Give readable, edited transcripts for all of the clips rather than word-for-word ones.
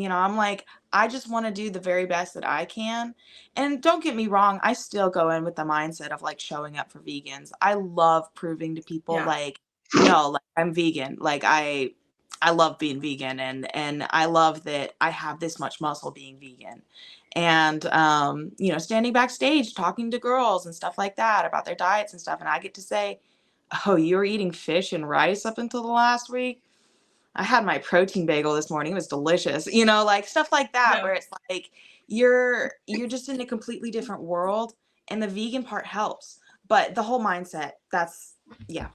I'm like, I just want to do the very best that I can. And don't get me wrong, I still go in with the mindset of like showing up for vegans. I love proving to people Yeah. like, no, like I'm vegan. Like I love being vegan, and I love that I have this much muscle being vegan. And standing backstage talking to girls and stuff like that about their diets and stuff, and I get to say, "Oh, you were eating fish and rice up until the last week? I had my protein bagel this morning. It was delicious." Like stuff like that, Yeah. where it's like you're just in a completely different world, and the vegan part helps. But the whole mindset, yeah,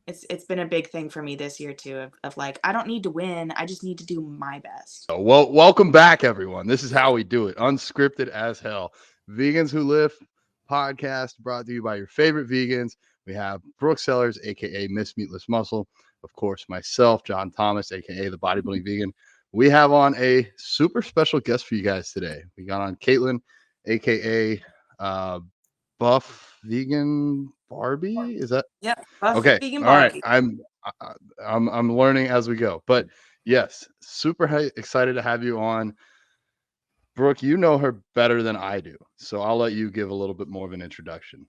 it's been a big thing for me this year too, of like, I don't need to win. I just need to do my best. Well, welcome back, everyone. This is how we do it, unscripted as hell. Vegans Who Lift podcast brought to you by your favorite vegans. We have Brooke Sellers, aka Miss Meatless Muscle, of course, myself, John Thomas, aka the Bodybuilding Vegan. We have on a super special guest for you guys today. We got on Kaitlin, aka Buff Vegan Barbie. Is that Yep. Buff okay? Vegan All right, Barbie. I'm learning as we go, but yes, super excited to have you on. Brooke, you know her better than I do, so I'll let you give a little bit more of an introduction.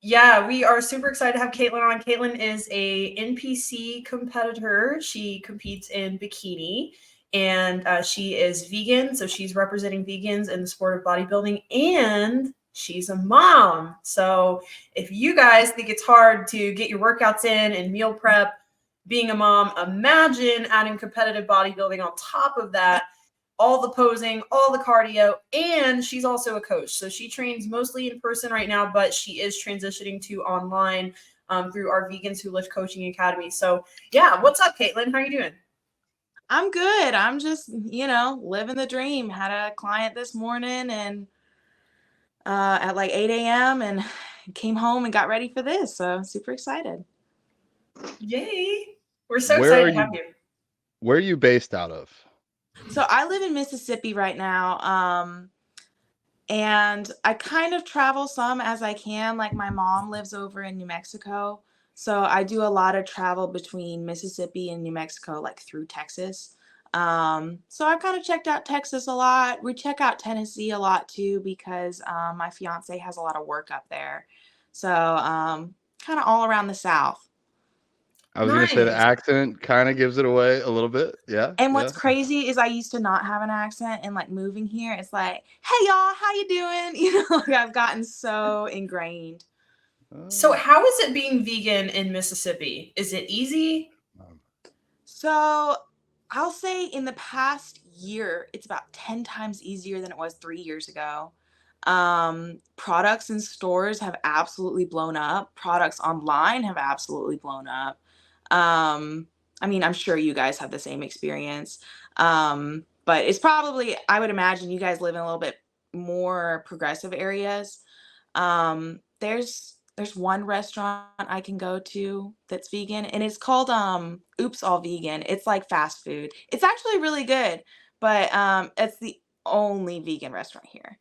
Yeah, we are super excited to have Kaitlin on. Kaitlin is a NPC competitor. She competes in bikini, and she is vegan. So she's representing vegans in the sport of bodybuilding, and she's a mom. So if you guys think it's hard to get your workouts in and meal prep, being a mom, imagine adding competitive bodybuilding on top of that. All the posing, all the cardio, and she's also a coach. So she trains mostly in person right now, but she is transitioning to online through our Vegans Who Lift Coaching Academy. So yeah, what's up, Kaitlin? How are you doing? I'm good. I'm just, living the dream. Had a client this morning and at like 8 a.m. and came home and got ready for this. So super excited. Yay. We're so Where are excited to have you? you. Where are you based out of? So I live in Mississippi right now. And I kind of travel some as I can. Like my mom lives over in New Mexico. So I do a lot of travel between Mississippi and New Mexico, like through Texas. So I've kind of checked out Texas a lot. We check out Tennessee a lot too, because my fiance has a lot of work up there. So kind of all around the South. I was gonna say the Nice. accent kind of gives it away a little bit. Yeah, And yeah. what's crazy is I used to not have an accent, and like moving here, it's like, "Hey y'all, how you doing?" Like I've gotten so ingrained. So how is it being vegan in Mississippi? Is it easy? So I'll say in the past year, it's about 10 times easier than it was 3 years ago. Products in stores have absolutely blown up. Products online have absolutely blown up. I mean, I'm sure you guys have the same experience. But it's probably, I would imagine you guys live in a little bit more progressive areas. There's one restaurant I can go to that's vegan, and it's called Oops All Vegan. It's like fast food. It's actually really good, but it's the only vegan restaurant here.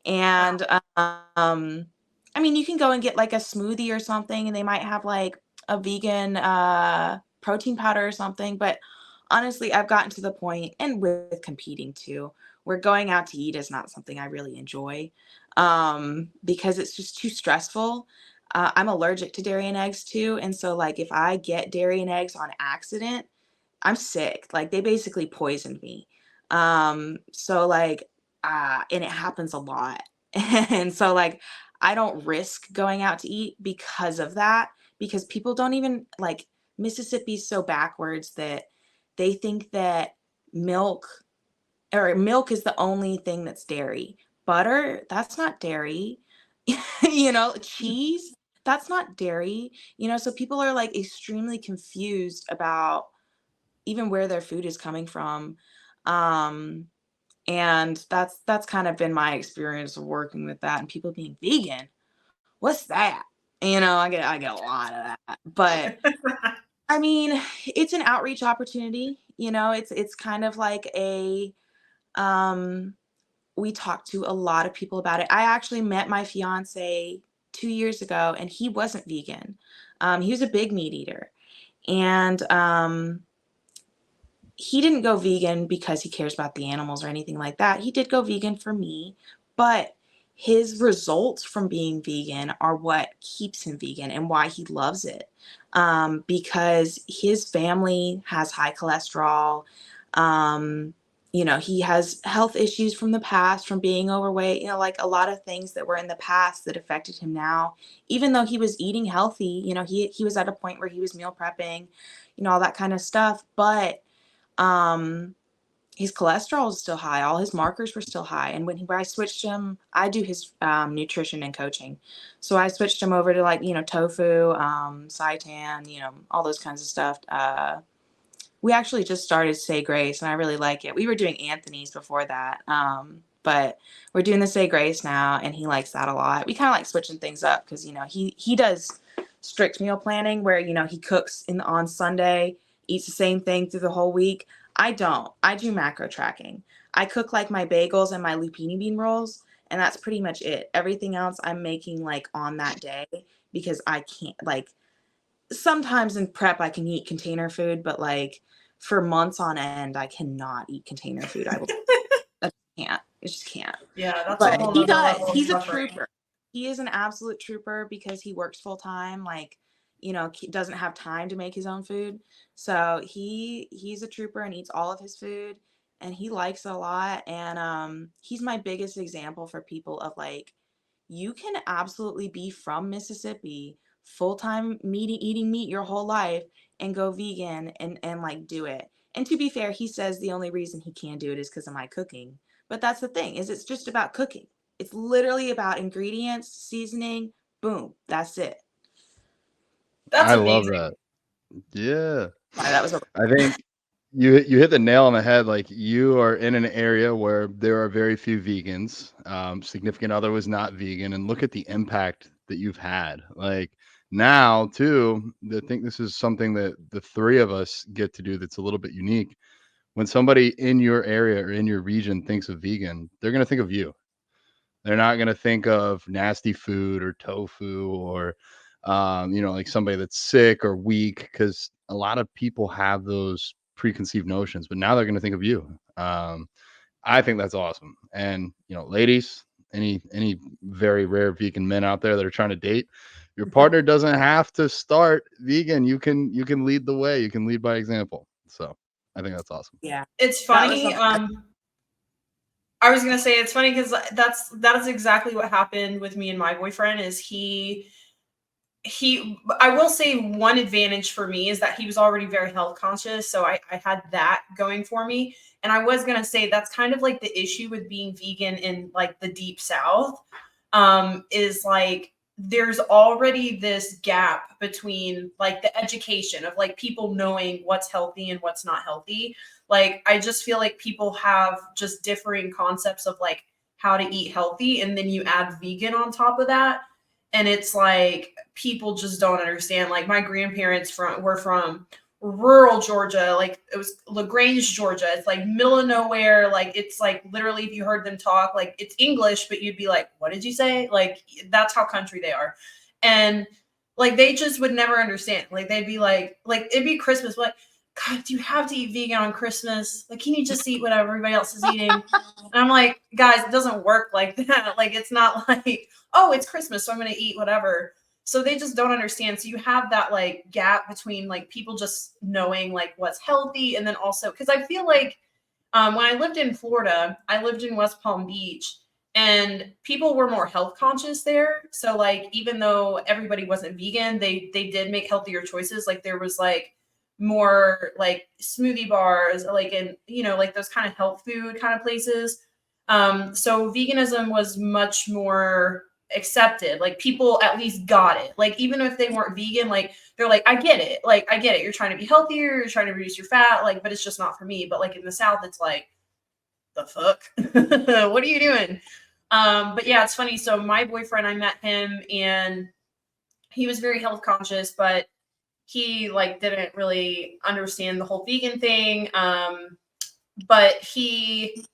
Wow. And I mean, you can go and get like a smoothie or something, and they might have like a vegan protein powder or something. But honestly, I've gotten to the point, and with competing too, where going out to eat is not something I really enjoy, because it's just too stressful. I'm allergic to dairy and eggs too, and so like if I get dairy and eggs on accident, I'm sick. Like they basically poisoned me. So like and it happens a lot. And so like I don't risk going out to eat because of that, because people don't even like, Mississippi's so backwards that they think that milk milk is the only thing that's dairy. Butter, that's not dairy. Cheese, that's not dairy. So people are like extremely confused about even where their food is coming from. Um, and that's kind of been my experience of working with that, and people being vegan. What's that? I get a lot of that. But I mean, it's an outreach opportunity. It's kind of like a um we talked to a lot of people about it. I actually met my fiance 2 years ago, and he wasn't vegan. He was a big meat eater. And he didn't go vegan because he cares about the animals or anything like that. He did go vegan for me, but his results from being vegan are what keeps him vegan and why he loves it. Because his family has high cholesterol. He has health issues from the past, from being overweight, like a lot of things that were in the past that affected him now. Even though he was eating healthy, he was at a point where he was meal prepping, all that kind of stuff. But his cholesterol is still high. All his markers were still high. And when I switched him, I do his nutrition and coaching. So I switched him over to tofu, seitan, all those kinds of stuff. We actually just started Say Grace, and I really like it. We were doing Anthony's before that, but we're doing the Say Grace now, and he likes that a lot. We kind of like switching things up because he does strict meal planning where he cooks on Sunday, eats the same thing through the whole week. I don't. I do macro tracking. I cook like my bagels and my lupini bean rolls, and that's pretty much it. Everything else I'm making like on that day because I can't sometimes in prep I can eat container food, but for months on end I cannot eat container food. I just can't. Yeah, that's a But whole he nother does. level of He's a suffering. trooper. He is an absolute trooper because he works full time. Doesn't have time to make his own food. So he's a trooper and eats all of his food, and he likes it a lot. And he's my biggest example for people of you can absolutely be from Mississippi, full-time eating meat your whole life, and go vegan and do it. And to be fair, he says the only reason he can do it is because of my cooking. But that's the thing, is it's just about cooking. It's literally about ingredients, seasoning, boom, that's it. That's I love amazing. that. Yeah. Sorry, that was I think you hit the nail on the head. Like, you are in an area where there are very few vegans. Significant other was not vegan, and look at the impact that you've had. Like, now too, I think this is something that the three of us get to do that's a little bit unique. When somebody in your area or in your region thinks of vegan, they're going to think of you. They're not going to think of nasty food or tofu or like somebody that's sick or weak, because a lot of people have those preconceived notions, but now they're going to think of you. I think that's awesome. And ladies, any very rare vegan men out there that are trying to date, your partner doesn't have to start vegan. You can lead the way. You can lead by example. So I think that's awesome. Yeah. It's That was funny. something I was gonna say it's funny because that is exactly what happened with me and my boyfriend. Is he I will say one advantage for me is that he was already very health conscious, so I had that going for me. And I was gonna say that's kind of like the issue with being vegan in like the deep south, is like there's already this gap between like the education of like people knowing what's healthy and what's not healthy. Like I just feel like people have just differing concepts of like how to eat healthy, and then you add vegan on top of that, and it's like people just don't understand. Like my grandparents were from rural Georgia, like it was LaGrange, Georgia. It's like middle of nowhere. Like it's like literally if you heard them talk, like it's English, but you'd be like, what did you say? Like that's how country they are. And like they just would never understand. Like they'd be like it'd be Christmas, but like, God, do you have to eat vegan on Christmas? Like, can you just eat whatever everybody else is eating? And I'm like, guys, it doesn't work like that. Like, it's not like, oh, it's Christmas, so I'm going to eat whatever. So they just don't understand. So you have that like gap between like people just knowing like what's healthy. And then also, because I feel like when I lived in Florida, I lived in West Palm Beach, and people were more health conscious there. So like, even though everybody wasn't vegan, they did make healthier choices. Like there was like more like smoothie bars, like in like those kind of health food kind of places. So veganism was much more accepted. Like people at least got it. Like even if they weren't vegan, like they're like, I get it. Like I get it. You're trying to be healthier. You're trying to reduce your fat. Like, but it's just not for me. But like in the South, it's like, the fuck? What are you doing? But yeah, it's funny. So my boyfriend, I met him, and he was very health conscious, but he like didn't really understand the whole vegan thing. But he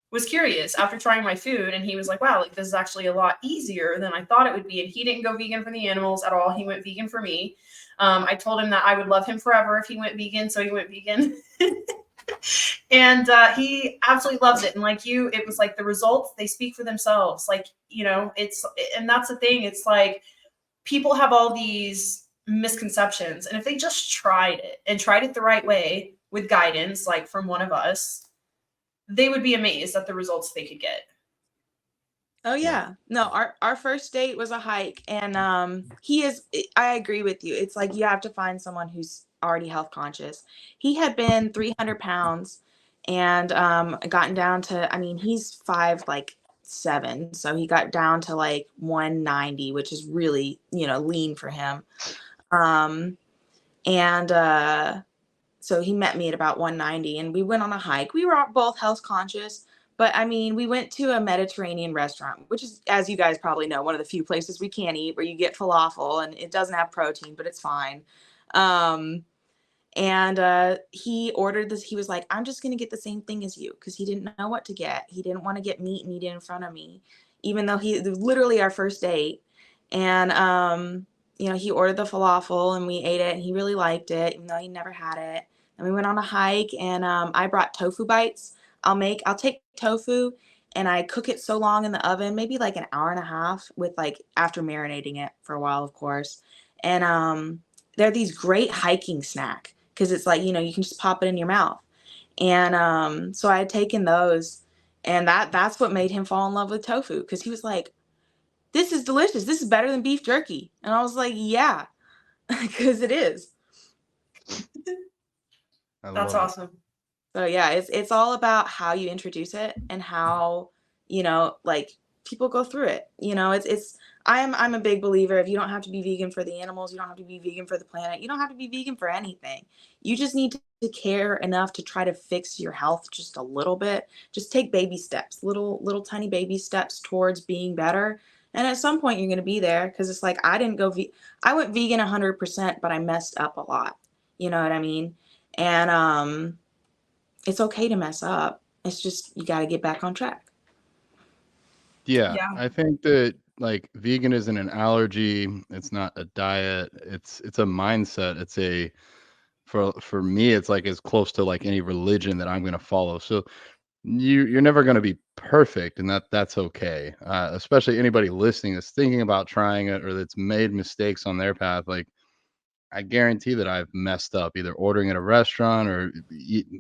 was curious after trying my food, and he was like, wow, like this is actually a lot easier than I thought it would be. And he didn't go vegan for the animals at all. He went vegan for me. I told him that I would love him forever if he went vegan. So he went vegan. And he absolutely loves it. And like you, it was like the results, they speak for themselves. Like, you know, and that's the thing. It's like people have all these misconceptions. And if they just tried it and tried it the right way with guidance, like from one of us, they would be amazed at the results they could get. Oh yeah. No, our first date was a hike, and I agree with you. It's like you have to find someone who's already health conscious. He had been 300 pounds and gotten down to, I mean, he's 5'7", so he got down to like 190, which is really, lean for him. Um and So he met me at about 190 and we went on a hike. We were both health conscious, but I mean, we went to a Mediterranean restaurant, which is, as you guys probably know, one of the few places we can't eat, where you get falafel and it doesn't have protein, but it's fine. Um, and he ordered this. He was like, I'm just going to get the same thing as you, because he didn't know what to get. He didn't want to get meat and eat it in front of me, even though it was literally our first date. And, he ordered the falafel and we ate it and he really liked it, even though he never had it. And we went on a hike, and I brought tofu bites. I'll take tofu and I cook it so long in the oven, maybe like an hour and a half, with like, after marinating it for a while, of course. And they're these great hiking snack, because it's like, you can just pop it in your mouth. And so I had taken those, and that's what made him fall in love with tofu, because he was like, this is delicious. This is better than beef jerky. And I was like, yeah, because it is. That's awesome. So yeah, it's all about how you introduce it and how, like, people go through it. I'm a big believer, if you don't have to be vegan for the animals, you don't have to be vegan for the planet, you don't have to be vegan for anything. You just need to care enough to try to fix your health just a little bit. Just take baby steps, little tiny baby steps towards being better. And at some point you're going to be there, because it's like, I went vegan 100%, but I messed up a lot. You know what I mean? And it's okay to mess up. It's just, you got to get back on track. Yeah, Yeah. I think that like vegan isn't an allergy. It's not a diet. It's a mindset. For me, it's like as close to like any religion that I'm going to follow. So you're never going to be perfect, and that's okay. Especially anybody listening that's thinking about trying it or that's made mistakes on their path. Like, I guarantee that I've messed up either ordering at a restaurant or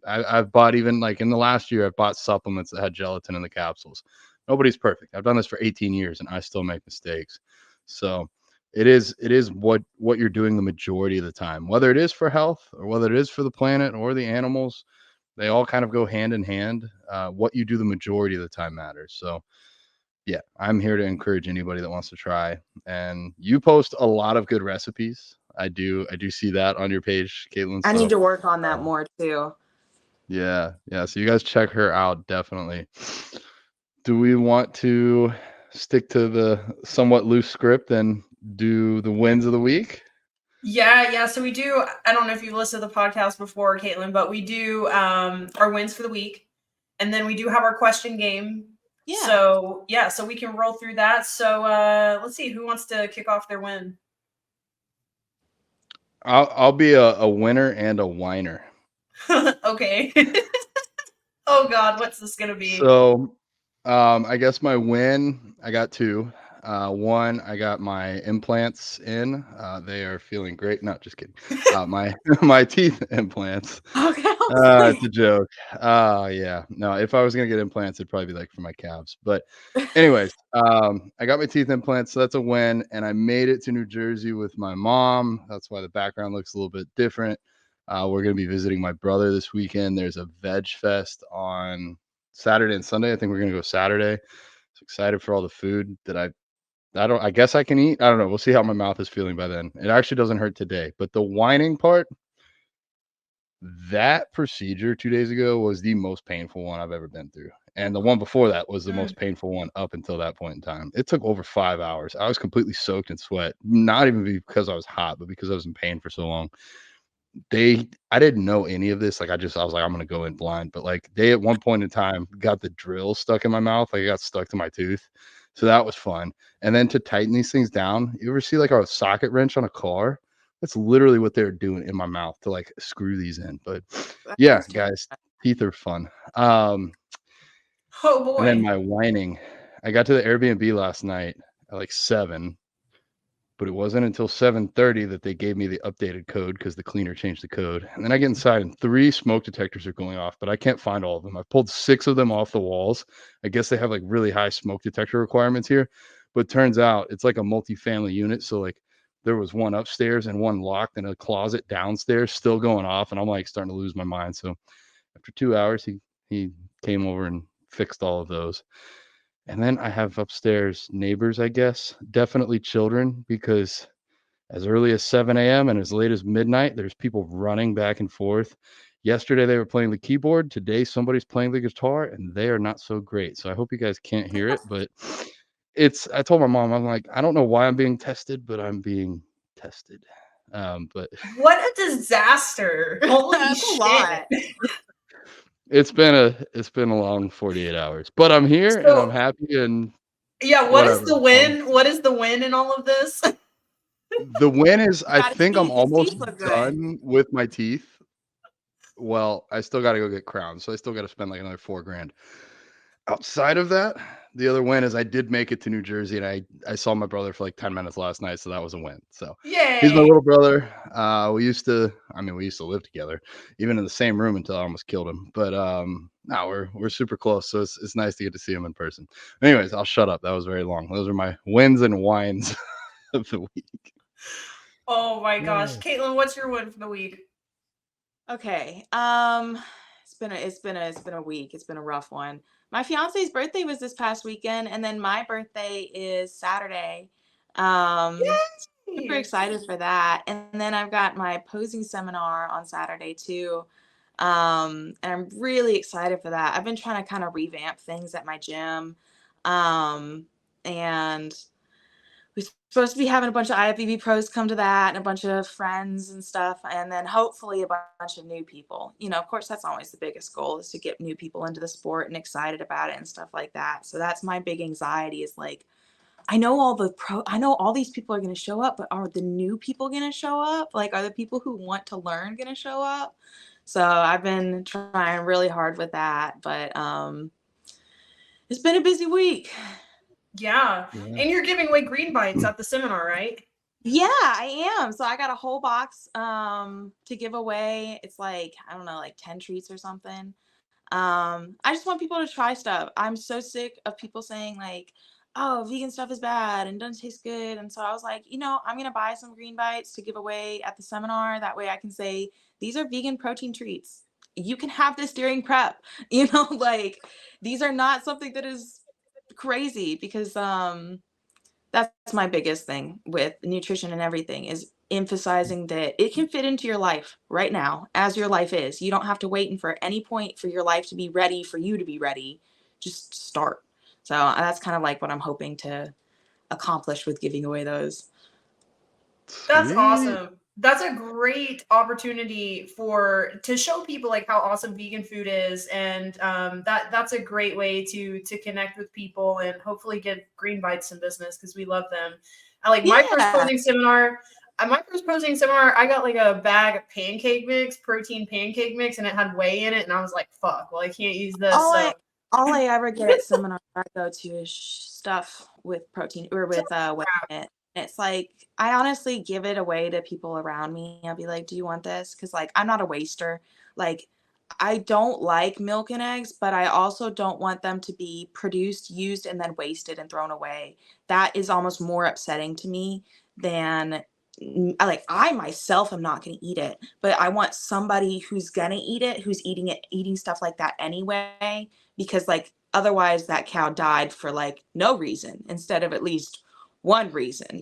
I've bought, even like in the last year, I've bought supplements that had gelatin in the capsules. Nobody's perfect. I've done this for 18 years and I still make mistakes. So it is what you're doing the majority of the time, whether it is for health or whether it is for the planet or the animals. They all kind of go hand in hand. What you do the majority of the time matters. So yeah, I'm here to encourage anybody that wants to try. And you post a lot of good recipes. I do see that on your page, Kaitlin. I need So to work on that more too. yeah. So you guys check her out, definitely. Do we want to stick to the somewhat loose script and do the wins of the week? Yeah. So we do. I don't know if you've listened to the podcast before, Kaitlin, but we do our wins for the week, and then we do have our question game. Yeah. So we can roll through that. So let's see who wants to kick off their win. I'll be a winner and a whiner. Okay. Oh God, what's this gonna be? So, I guess my win, I got two. One, I got my implants in. They are feeling great. No, just kidding. My my teeth implants. Okay. It's a joke. Yeah. No, if I was gonna get implants, it'd probably be like for my calves. But anyways, I got my teeth implants, so that's a win. And I made it to New Jersey with my mom. That's why the background looks a little bit different. We're gonna be visiting my brother this weekend. There's a veg fest on Saturday and Sunday. I think we're gonna go Saturday. So excited for all the food that I guess I can eat. I don't know. We'll see how my mouth is feeling by then. It actually doesn't hurt today, but the whining part, that procedure 2 days ago was the most painful one I've ever been through. And the one before that was the most painful one up until that point in time. It took over 5 hours. I was completely soaked in sweat, not even because I was hot, but because I was in pain for so long. I didn't know any of this. Like, I was like, I'm gonna go in blind. But like, they at one point in time got the drill stuck in my mouth, like it got stuck to my tooth. So that was fun. And then to tighten these things down, you ever see like a socket wrench on a car? That's literally what they're doing in my mouth to like screw these in. But yeah, guys, Teeth are fun. Oh And then boy. my whining. I got to the Airbnb last night at like 7, but it wasn't until 7:30 that they gave me the updated code because the cleaner changed the code. And then I get inside and 3 smoke detectors are going off, but I can't find all of them. I've pulled 6 of them off the walls. I guess they have like really high smoke detector requirements here, but turns out it's like a multi-family unit. So like there was one upstairs and one locked in a closet downstairs still going off. And I'm like starting to lose my mind. So after 2 hours, he came over and fixed all of those. And then I have upstairs neighbors, I guess, definitely children, because as early as 7 a.m. and as late as midnight, there's people running back and forth. Yesterday, they were playing the keyboard. Today, somebody's playing the guitar, and they are not so great. So I hope you guys can't hear it, but I told my mom, I'm like, I don't know why I'm being tested, but I'm being tested. But What a disaster. Holy That's a shit. lot. it's been a long 48 hours, but I'm here and I'm So happy and yeah, what is whatever. the win? What is the win in all of this? The win is You I got think I'm his almost teeth look good. done with my teeth. Well, I still got to go get crowns, so I still got to spend like another $4,000. Outside of that, the other win is I did make it to New Jersey, and I saw my brother for like 10 minutes last night, so that was a win. So he's my Yay. little brother. We used to live together, even in the same room until I almost killed him. But no, we're super close, so it's nice to get to see him in person. Anyways, I'll shut up. That was very long. Those are my wins and whines of the week. Oh my gosh. Yeah. Kaitlin, what's your win for the week? Okay. It's been a week. It's been a rough one. My fiance's birthday was this past weekend, and then my birthday is Saturday. Super Yay. excited for that. And then I've got my posing seminar on Saturday too. And I'm really excited for that. I've been trying to kind of revamp things at my gym. And we're supposed to be having a bunch of IFBB pros come to that and a bunch of friends and stuff. And then hopefully a bunch of new people. You know, of course, that's always the biggest goal, is to get new people into the sport and excited about it and stuff like that. So that's my big anxiety, is like, I know all these people are going to show up, but are the new people going to show up? Like, are the people who want to learn going to show up? So I've been trying really hard with that, but it's been a busy week. Yeah. Yeah. And you're giving away green bites at the seminar, right? Yeah, I am. So I got a whole box to give away. It's like, I don't know, like 10 treats or something. I just want people to try stuff. I'm so sick of people saying like, oh, vegan stuff is bad and doesn't taste good. And so I was like, I'm going to buy some green bites to give away at the seminar. That way I can say, these are vegan protein treats. You can have this during prep, like, these are not something that is crazy, because that's my biggest thing with nutrition and everything, is emphasizing that it can fit into your life right now as your life is. You don't have to wait and for any point for your life to be ready for you to be ready. Just start. So that's kind of like what I'm hoping to accomplish with giving away those. That's Sweet. awesome. That's a great opportunity to show people like how awesome vegan food is, and that's a great way to connect with people and hopefully get green bites in business, because we love them. I like my first Yeah. posing seminar. At my first posing seminar, I got like a bag of pancake mix, protein pancake mix, and it had whey in it, and I was like, "Fuck! Well, I can't use this." All I ever get at seminars I go to is stuff with protein or with whey in it. It's like, I honestly give it away to people around me. I'll be like, do you want this? Because like, I'm not a waster. Like, I don't like milk and eggs, but I also don't want them to be produced, used, and then wasted and thrown away. That is almost more upsetting to me than, like, I myself am not going to eat it, but I want somebody who's going to eat it, who's eating stuff like that anyway, because like, otherwise that cow died for like no reason instead of at least one reason,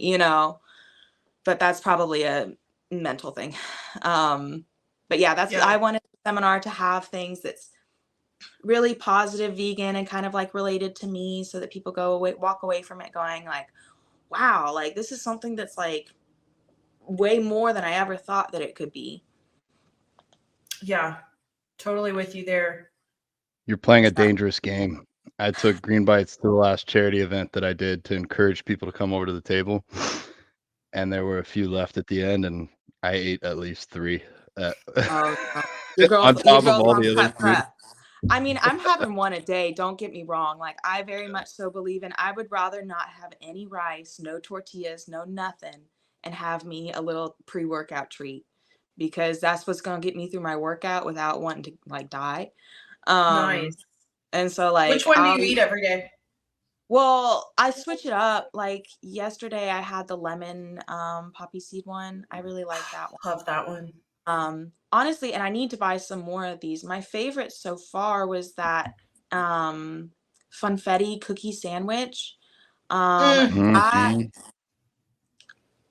but that's probably a mental thing. But yeah, I wanted the seminar to have things that's really positive vegan and kind of like related to me, so that people walk away from it going like, wow, like this is something that's like way more than I ever thought that it could be. Yeah, totally with you there. You're playing a dangerous game. I took green bites to the last charity event that I did to encourage people to come over to the table, and there were a few left at the end, and I ate at least 3. Oh, no. Your On girls, your top of girls all on the other food. prep. I mean, I'm having one a day. Don't get me wrong. Like, I very much so believe in. I would rather not have any rice, no tortillas, no nothing, and have me a little pre-workout treat, because that's what's gonna get me through my workout without wanting to like die. Nice. And so Which like one do I'll you eat every day? well, I switch it up. Like yesterday I had the lemon poppy seed one. I really like that one. Love that one. Honestly, and I need to buy some more of these. My favorite so far was that funfetti cookie sandwich. That Mhm.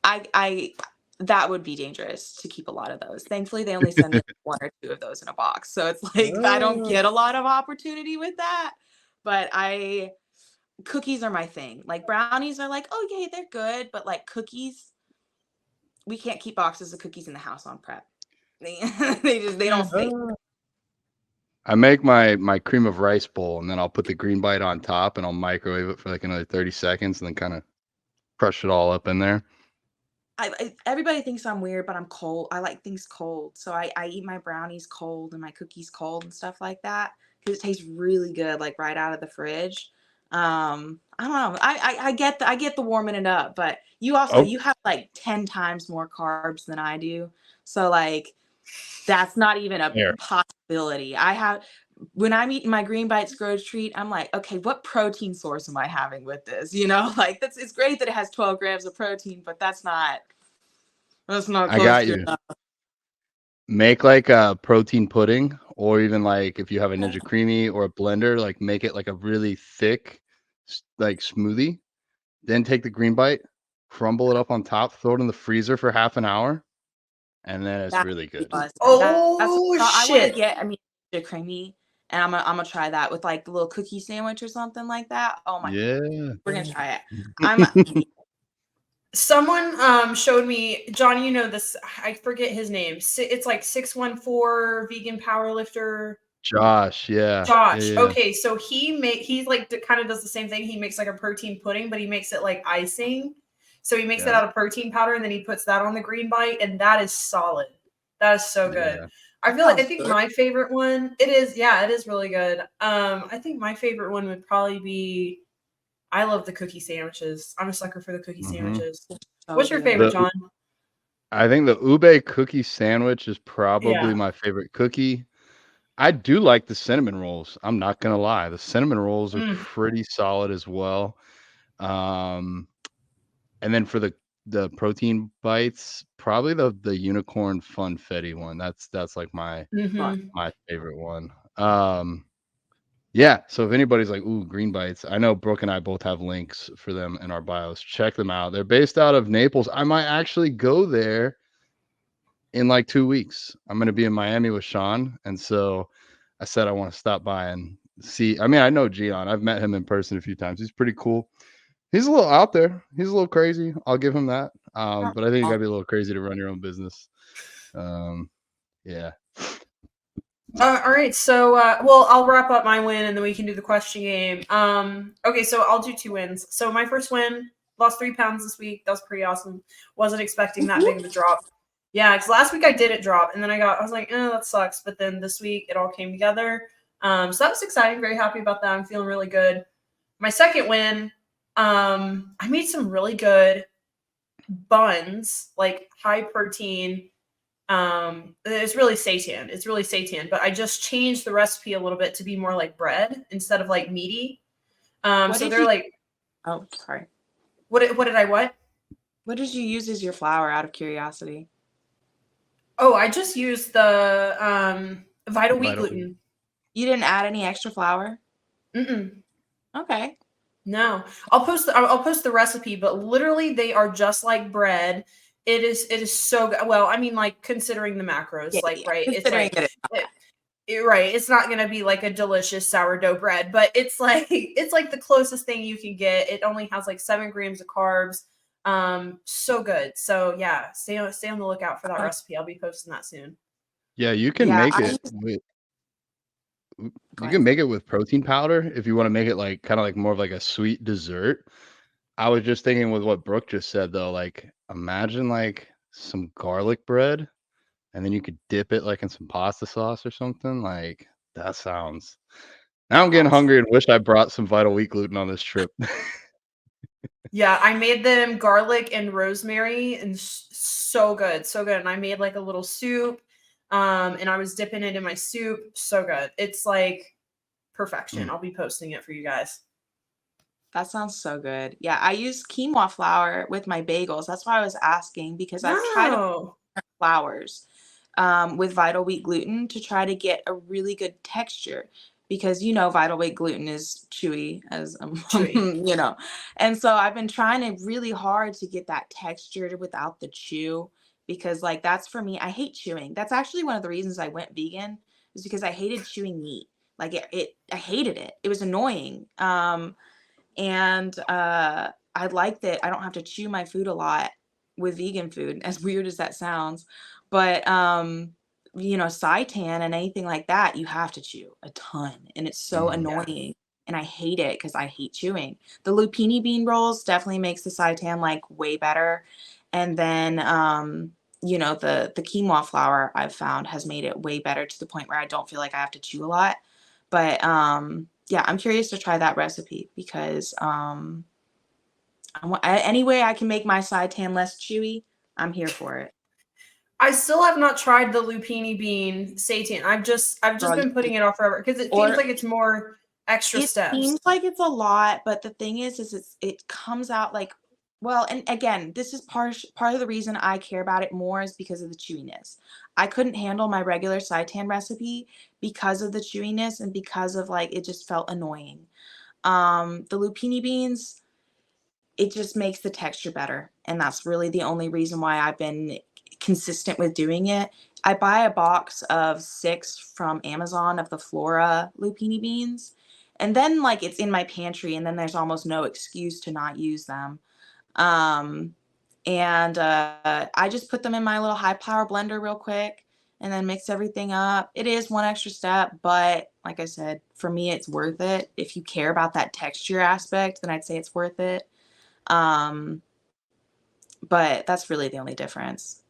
I that would be dangerous to keep a lot of those. Thankfully, they only send me one or two of those in a box. So it's like I don't Oh. get a lot of opportunity with that. But cookies are my thing. Like brownies are like, oh yeah, they're good, but like cookies, we can't keep boxes of cookies in the house on prep. They don't stay. I make my cream of rice bowl, and then I'll put the green bite on top, and I'll microwave it for like another 30 seconds, and then kind of crush it all up in there. Everybody thinks I'm weird, but I'm cold. I like things cold. So I eat my brownies cold and my cookies cold and stuff like that because it tastes really good, like right out of the fridge. I don't know. I get the warming it up, but you Oh, have like 10 times more carbs than I do. So like that's not even a there. possibility. When I'm eating my green bites growth treat, I'm like, okay, what protein source am I having with this? Like it's great that it has 12 grams of protein, but that's not I close got to you. enough. Make like a protein pudding, or even like if you have a Ninja Creamy or a blender, like make it like a really thick, like smoothie. Then take the green bite, crumble it up on top, throw it in the freezer for half an hour, and then it's That's really good. awesome. That's Oh I want to shit. get. I mean, the creamy, and I'm gonna try that with like the little cookie sandwich or something like that. Oh my, Yeah. we're gonna try it. I'm Someone showed me, John, you know this, I forget his name. It's like 614 vegan powerlifter. Josh, yeah. Josh. Yeah. Okay, so he's like kind of does the same thing. He makes like a protein pudding, but he makes it like icing. So he makes it Yeah. out of protein powder and then he puts that on the green bite, and that is solid. That is so good. Yeah. I feel like I sounds think good. my favorite one, it is, yeah, it is really good. I think my favorite one would probably be, I love the cookie sandwiches. I'm a sucker for the cookie Mhm. sandwiches. So What's your good. favorite, John? I think the ube cookie sandwich is probably Yeah. my favorite cookie. I do like the cinnamon rolls. I'm not gonna lie. The cinnamon rolls are pretty solid as well. Um, and then for the protein bites, probably the unicorn funfetti one. That's like my Mm-hmm. my favorite one. Yeah. So if anybody's like, ooh, green bites, I know Brooke and I both have links for them in our bios. Check them out. They're based out of Naples. I might actually go there in like 2 weeks. I'm going to be in Miami with Sean, and so I said I want to stop by and see. I mean, I know Gian. I've met him in person a few times. He's pretty cool. He's a little out there. He's a little crazy. I'll give him that. But I think you got to be a little crazy to run your own business. Yeah. All right, so well, I'll wrap up my win and then we can do the question game. Okay, so I'll do 2 wins. So my first win, lost 3 pounds this week. That was pretty awesome. Wasn't expecting that big of a drop. Yeah, because last week I didn't drop, and then I was like, that sucks. But then this week it all came together. So that was exciting. Very happy about that. I'm feeling really good. My second win, I made some really good buns, like high protein. It's really seitan, but I just changed the recipe a little bit to be more like bread instead of like meaty. What So did they're you? like, Oh, sorry. what did I what? What did you use as your flour? Out of curiosity. Oh, I just used the Vital Wheat Vital gluten. You didn't add any extra flour? Mm-mm. Okay. No, I'll post the recipe, but literally they are just like bread. It is so good. Well, I mean, like considering the macros, like right, it's Considering like that right. It's not gonna be like a delicious sourdough bread, but it's like the closest thing you can get. It only has like 7 grams of carbs. So good. So yeah, stay on the lookout for that recipe. I'll be posting that soon. Yeah, you can yeah, make I it just, with go you ahead. can make it with protein powder if you want to make it like kind of like more of like a sweet dessert. I was just thinking with what Brooke just said though, like imagine like some garlic bread and then you could dip it like in some pasta sauce or something. Like that sounds. Now I'm getting hungry and wish I brought some Vital Wheat gluten on this trip. Yeah, I made them garlic and rosemary, and so good, so good. And I made like a little soup, and I was dipping it in my soup. So good. It's like perfection. I'll be posting it for you guys. That sounds so good. Yeah, I use quinoa flour with my bagels. That's why I was asking, because I've tried No. flours with Vital Wheat gluten to try to get a really good texture, because Vital Wheat gluten is chewy as Chewy. and so I've been trying to really hard to get that texture without the chew, because like that's for me. I hate chewing. That's actually one of the reasons I went vegan, is because I hated chewing meat. Like I hated it. It was annoying. And I like that I don't have to chew my food a lot with vegan food, as weird as that sounds. But seitan and anything like that, you have to chew a ton, and it's so Mm. Yeah. annoying. And I hate it because I hate chewing. The lupini bean rolls definitely makes the seitan like way better. And then the quinoa flour I've found has made it way better, to the point where I don't feel like I have to chew a lot. But yeah, I'm curious to try that recipe, because any way I can make my seitan less chewy, I'm here for it. I still have not tried the lupini bean seitan. I've just Girl, been putting it off forever because it seems or like it's more extra it steps. seems like it's a lot, but the thing is it comes out like, well, and again, this is part of the reason I care about it more, is because of the chewiness. I couldn't handle my regular seitan recipe because of the chewiness, and because of like it just felt annoying. The lupini beans, it just makes the texture better. And that's really the only reason why I've been consistent with doing it. I buy a box of 6 from Amazon of the Flora lupini beans. And then like it's in my pantry, and then there's almost no excuse to not use them. Um, and I just put them in my little high power blender real quick, and then mix everything up. It is one extra step, but like I said, for me, it's worth it. If you care about that texture aspect, then I'd say it's worth it. Um, but that's really the only difference.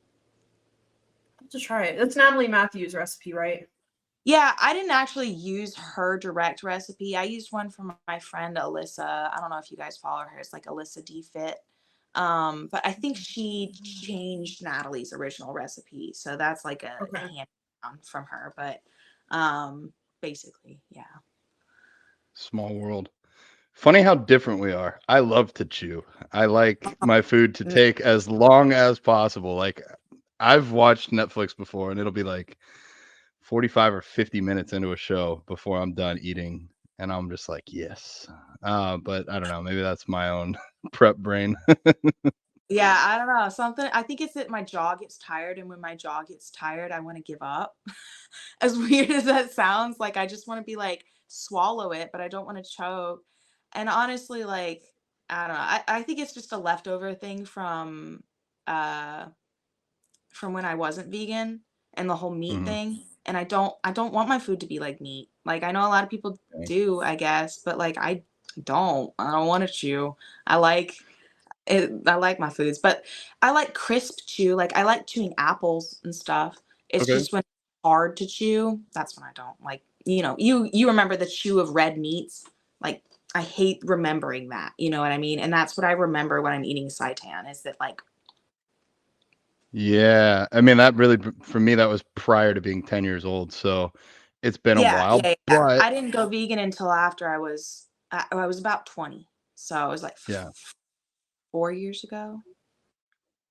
I'll have to try it. That's Natalie Matthews' recipe, right? Yeah, I didn't actually use her direct recipe. I used one from my friend Alyssa. I don't know if you guys follow her. It's like Alyssa D Fit. But I think she changed Natalie's original recipe. So that's like a Okay. hand down from her. But basically, yeah. Small world. Funny how different we are. I love to chew. I like my food to take as long as possible. Like I've watched Netflix before, and it'll be like 45 or 50 minutes into a show before I'm done eating, and I'm just like, yes. But I don't know. Maybe that's my own prep brain. Yeah, I don't know. I think it's that my jaw gets tired, and when my jaw gets tired, I want to give up. As weird as that sounds, like I just want to be like swallow it, but I don't want to choke. And honestly, like I don't know. I think it's just a leftover thing uh from when I wasn't vegan, and the whole meat Mhm. thing. And I don't want my food to be like meat. Like I know a lot of people do, I guess, but like I don't want to chew. I like I like my foods, but I like crisp chew. Like I like chewing apples and stuff. It's Okay. just when it's hard to chew, that's when I don't like. You remember the chew of red meats? Like I hate remembering that. You know what I mean? And that's what I remember when I'm eating seitan. Is that like Yeah. I mean, that really, for me, that was prior to being 10 years old. So it's been a yeah, while, yeah. but I didn't go vegan until after I was about 20, so it was like yeah. 4 years ago.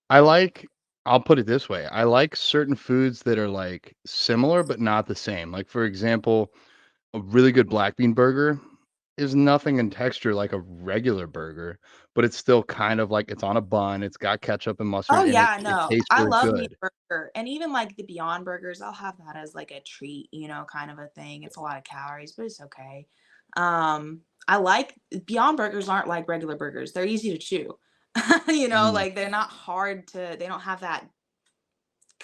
I like, I'll put it this way. I like certain foods that are like similar, but not the same. Like, for example, a really good black bean burger is nothing in texture like a regular burger, but it's still kind of like it's on a bun. It's got ketchup and Oh mustard in it. yeah, It no. tastes I really love meat good. burger. And even like the Beyond Burgers, I'll have that as like a treat, kind of a thing. It's a lot of calories, but it's okay. I like Beyond Burgers aren't like regular burgers. They're easy to chew. Mm, Like they're not hard they don't have that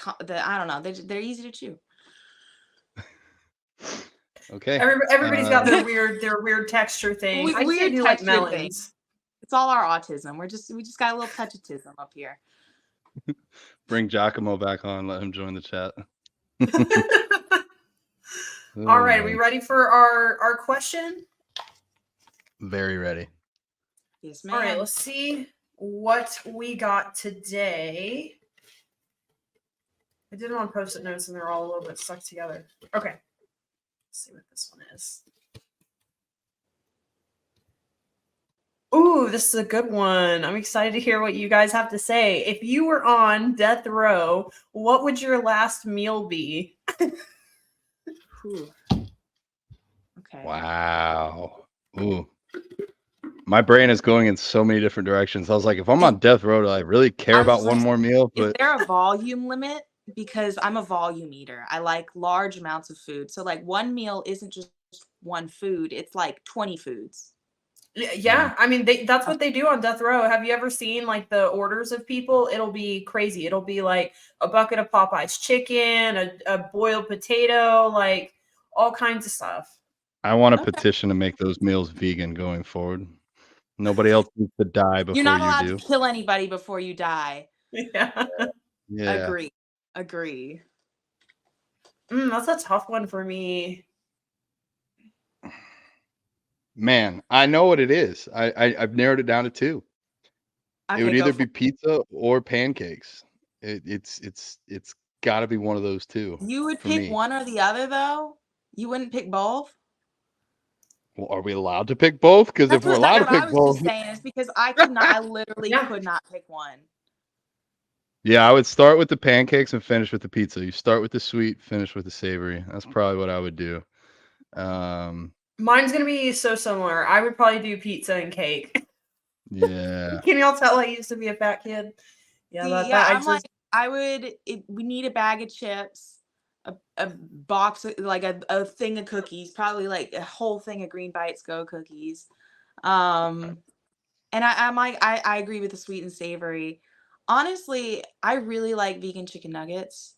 I don't know. They're easy to chew. okay. Everybody's got their weird texture thing. I can't Weird do like texture thing. melons. It's all our autism. We just got a little touch of tism up here. Bring Giacomo back on. Let him join the chat. All right, are we man. ready for our question? Very ready. Yes, All right, ma'am. let's see what we got today. I did it on post-it notes and they're all a little bit stuck together. Okay, let's see what this one is. Ooh, this is a good one. I'm excited to hear what you guys have to say. If you were on death row, what would your last meal be? Whew. Okay. Wow. Ooh. My brain is going in so many different directions. I was like, if I'm on death row, do I really care I was about just one gonna more say, meal? is But there a volume limit? Because I'm a volume eater. I like large amounts of food. So like one meal isn't just one food, it's like 20 foods. Yeah, I mean that's what they do on death row. Have you ever seen like the orders of people? It'll be crazy. It'll be like a bucket of Popeye's chicken, a boiled potato, like all kinds of stuff. I want a Okay. petition to make those meals vegan going forward. Nobody else needs to die You're before not you allowed do. to kill anybody before you die. Yeah. Yeah. Agree. That's a tough one for me. Man, I know what it is. I've narrowed it down to two. It would Okay, go either for be pizza or pancakes. It's got to be one of those two it. You would for pick me. one or the other though? You wouldn't pick both? Well, are we allowed to pick both? Because if we're allowed to That's what I pick was just both, saying. Is because I literally Yeah. could not pick one. yeah, I would start with the pancakes and finish with the pizza. You start with the sweet, finish with the savory. That's probably what I would do. Mine's gonna be so similar. I would probably do pizza and cake. Yeah. Can y'all tell I used to be a fat kid? Yeah, See, that yeah, I I'm like, just we need a bag of chips, a box, like a thing of cookies, probably like a whole thing of Green Bites Go cookies. And I'm like, I agree with the sweet and savory. Honestly, I really like vegan chicken nuggets.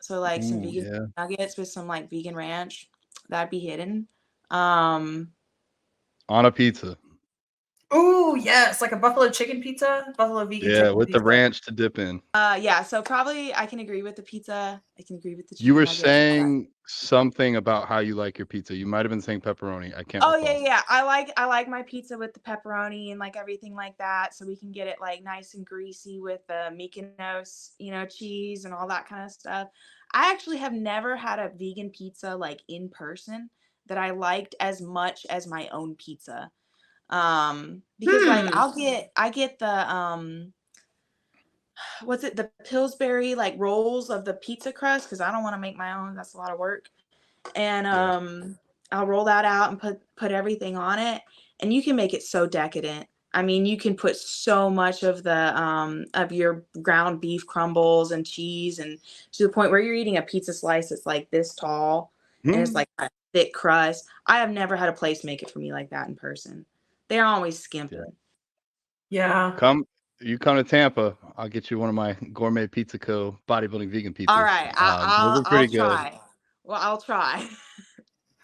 So like some Ooh, vegan yeah. nuggets with some like vegan ranch, that'd be hidden. Um, On a pizza. Oh yes, like a buffalo chicken pizza, buffalo vegan Yeah, chicken with the pizza. ranch to dip in. yeah, so probably I can agree with the pizza. I can agree with the You chicken were nuggets. saying something about how you like your pizza. You might have been saying pepperoni. I can't Oh yeah, recall. yeah. I like my pizza with the pepperoni and like everything like that, so we can get it like nice and greasy with the Mykonos, cheese and all that kind of stuff. I actually have never had a vegan pizza like in person that I liked as much as my own pizza. Because like Hmm. I get the what's it, the Pillsbury like rolls of the pizza crust because I don't want to make my own. That's a lot of work. And Yeah. I'll roll that out and put everything on it, and you can make it so decadent. I mean, you can put so much of your ground beef crumbles and cheese, and to the point where you're eating a pizza slice that's like this tall, and it's Hmm. like a thick crust. I have never had a place make it for me like that in person. They're always Yeah. skimping. Yeah. You come to Tampa, I'll get you one of my Gourmet Pizza Co. bodybuilding vegan All pizzas. right, Those are I'll pretty good. try. Well, I'll try.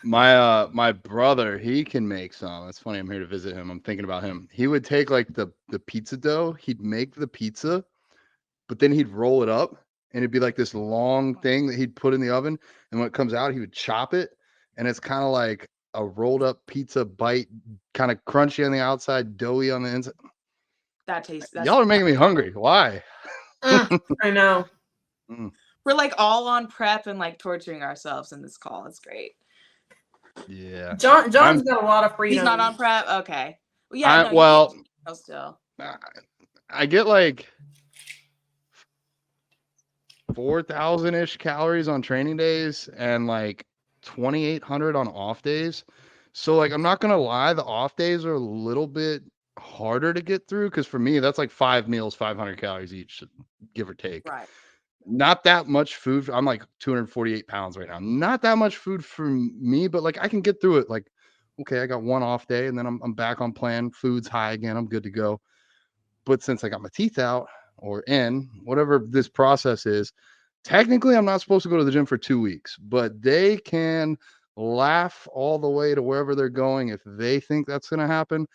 My brother, he can make some. It's funny, I'm here to visit him. I'm thinking about him. He would take like the pizza dough, he'd make the pizza, but then he'd roll it up and it'd be like this long thing that he'd put in the oven. And when it comes out, he would chop it. And it's kind of like a rolled up pizza bite, kind of crunchy on the outside, doughy on the inside. That's Y'all are making me hungry. Why? I know. Mm, we're like all on prep and like torturing ourselves in this call. It's great. yeah. John's got a lot of He's not on freedom. prep. Okay. Well, yeah, I no, you get well, cheat meals still. I get like 4,000 ish calories on training days and like 2,800 on off days. So like I'm not gonna lie, the off days are a little bit harder to get through because for me that's like 5 meals, 500 calories each, give or take. Right. Not that much food. I'm like 248 pounds right now. Not that much food for me, but like I can get through it. Like, okay, I got one off day and then I'm back on plan. Food's high again. I'm good to go. But since I got my teeth out or in, whatever this process is, technically I'm not supposed to go to the gym for 2 weeks, but they can laugh all the way to wherever they're going if they think that's going to happen.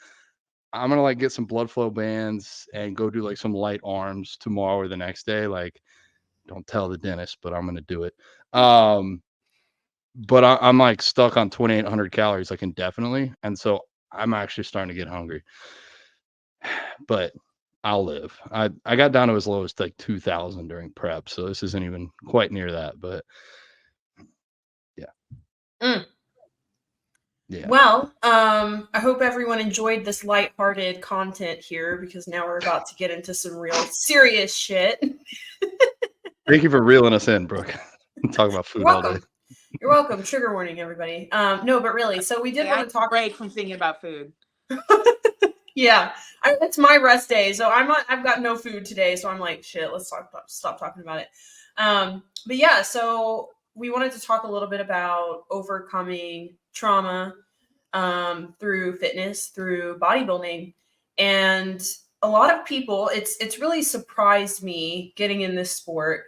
I'm gonna like get some blood flow bands and go do like some light arms tomorrow or the next day. Like, don't tell the dentist, but I'm gonna do it. But I'm like stuck on 2,800 calories like indefinitely, and so I'm actually starting to get hungry. But I'll live. I got down to as low as like 2,000 during prep, so this isn't even quite near that. But yeah, Mm. yeah. Well, I hope everyone enjoyed this lighthearted content here, because now we're about to get into some real serious shit. Thank you for reeling us in, Brooke. Talk about food all day. Welcome. You're welcome. Trigger warning, everybody. No, but really, so we did I want to talk. break from thinking about food. Yeah, it's my rest day, so I've got no food today, so I'm like, shit. Let's stop talking about it. But yeah, so we wanted to talk a little bit about overcoming trauma through fitness, through bodybuilding, and a lot of people. It's really surprised me getting in this sport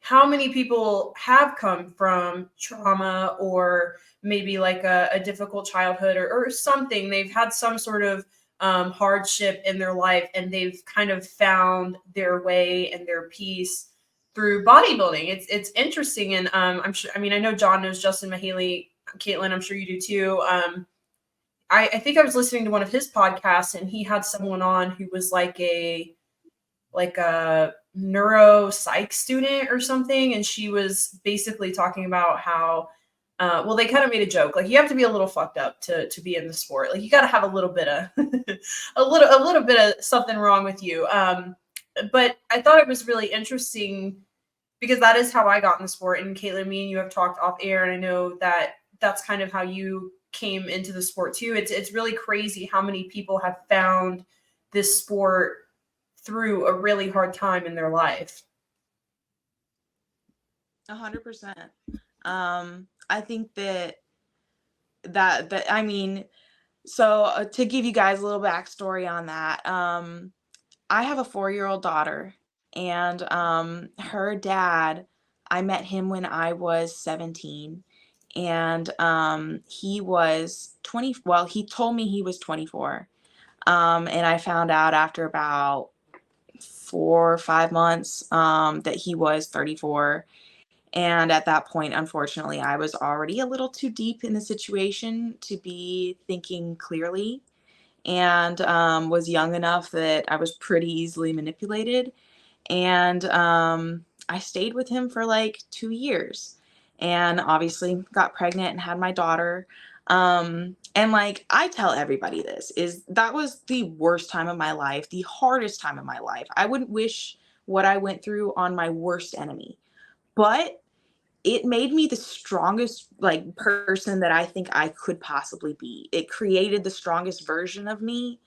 how many people have come from trauma, or maybe like a difficult childhood, or something. They've had some sort of hardship in their life, and they've kind of found their way and their peace through bodybuilding. It's interesting. And I'm sure, I mean, I know John knows Justin Mahaley, Kaitlin, I'm sure you do too. I think I was listening to one of his podcasts, and he had someone on who was like a neuro psych student or something, and she was basically talking about how well, they kind of made a joke, like, you have to be a little fucked up to be in the sport. Like, you got to have a little bit of a little bit of something wrong with you. But I thought it was really interesting, because that is how I got in the sport. And Kaitlin, me and you have talked off air, and I know that that's kind of how you came into the sport too. It's really crazy how many people have found this sport through a really hard time in their life. 100%. I think that I mean, so to give you guys a little backstory on that, I have a 4-year-old daughter, and her dad, I met him when I was 17, and he was 20. Well, he told me he was 24, and I found out after about 4 or 5 months that he was 34. And at that point, unfortunately, I was already a little too deep in the situation to be thinking clearly, and was young enough that I was pretty easily manipulated. And I stayed with him for like 2 years, and obviously got pregnant and had my daughter. And like, I tell everybody this, is that was the worst time of my life, the hardest time of my life. I wouldn't wish what I went through on my worst enemy, but it made me the strongest like person that I think I could possibly be. It created the strongest version of me.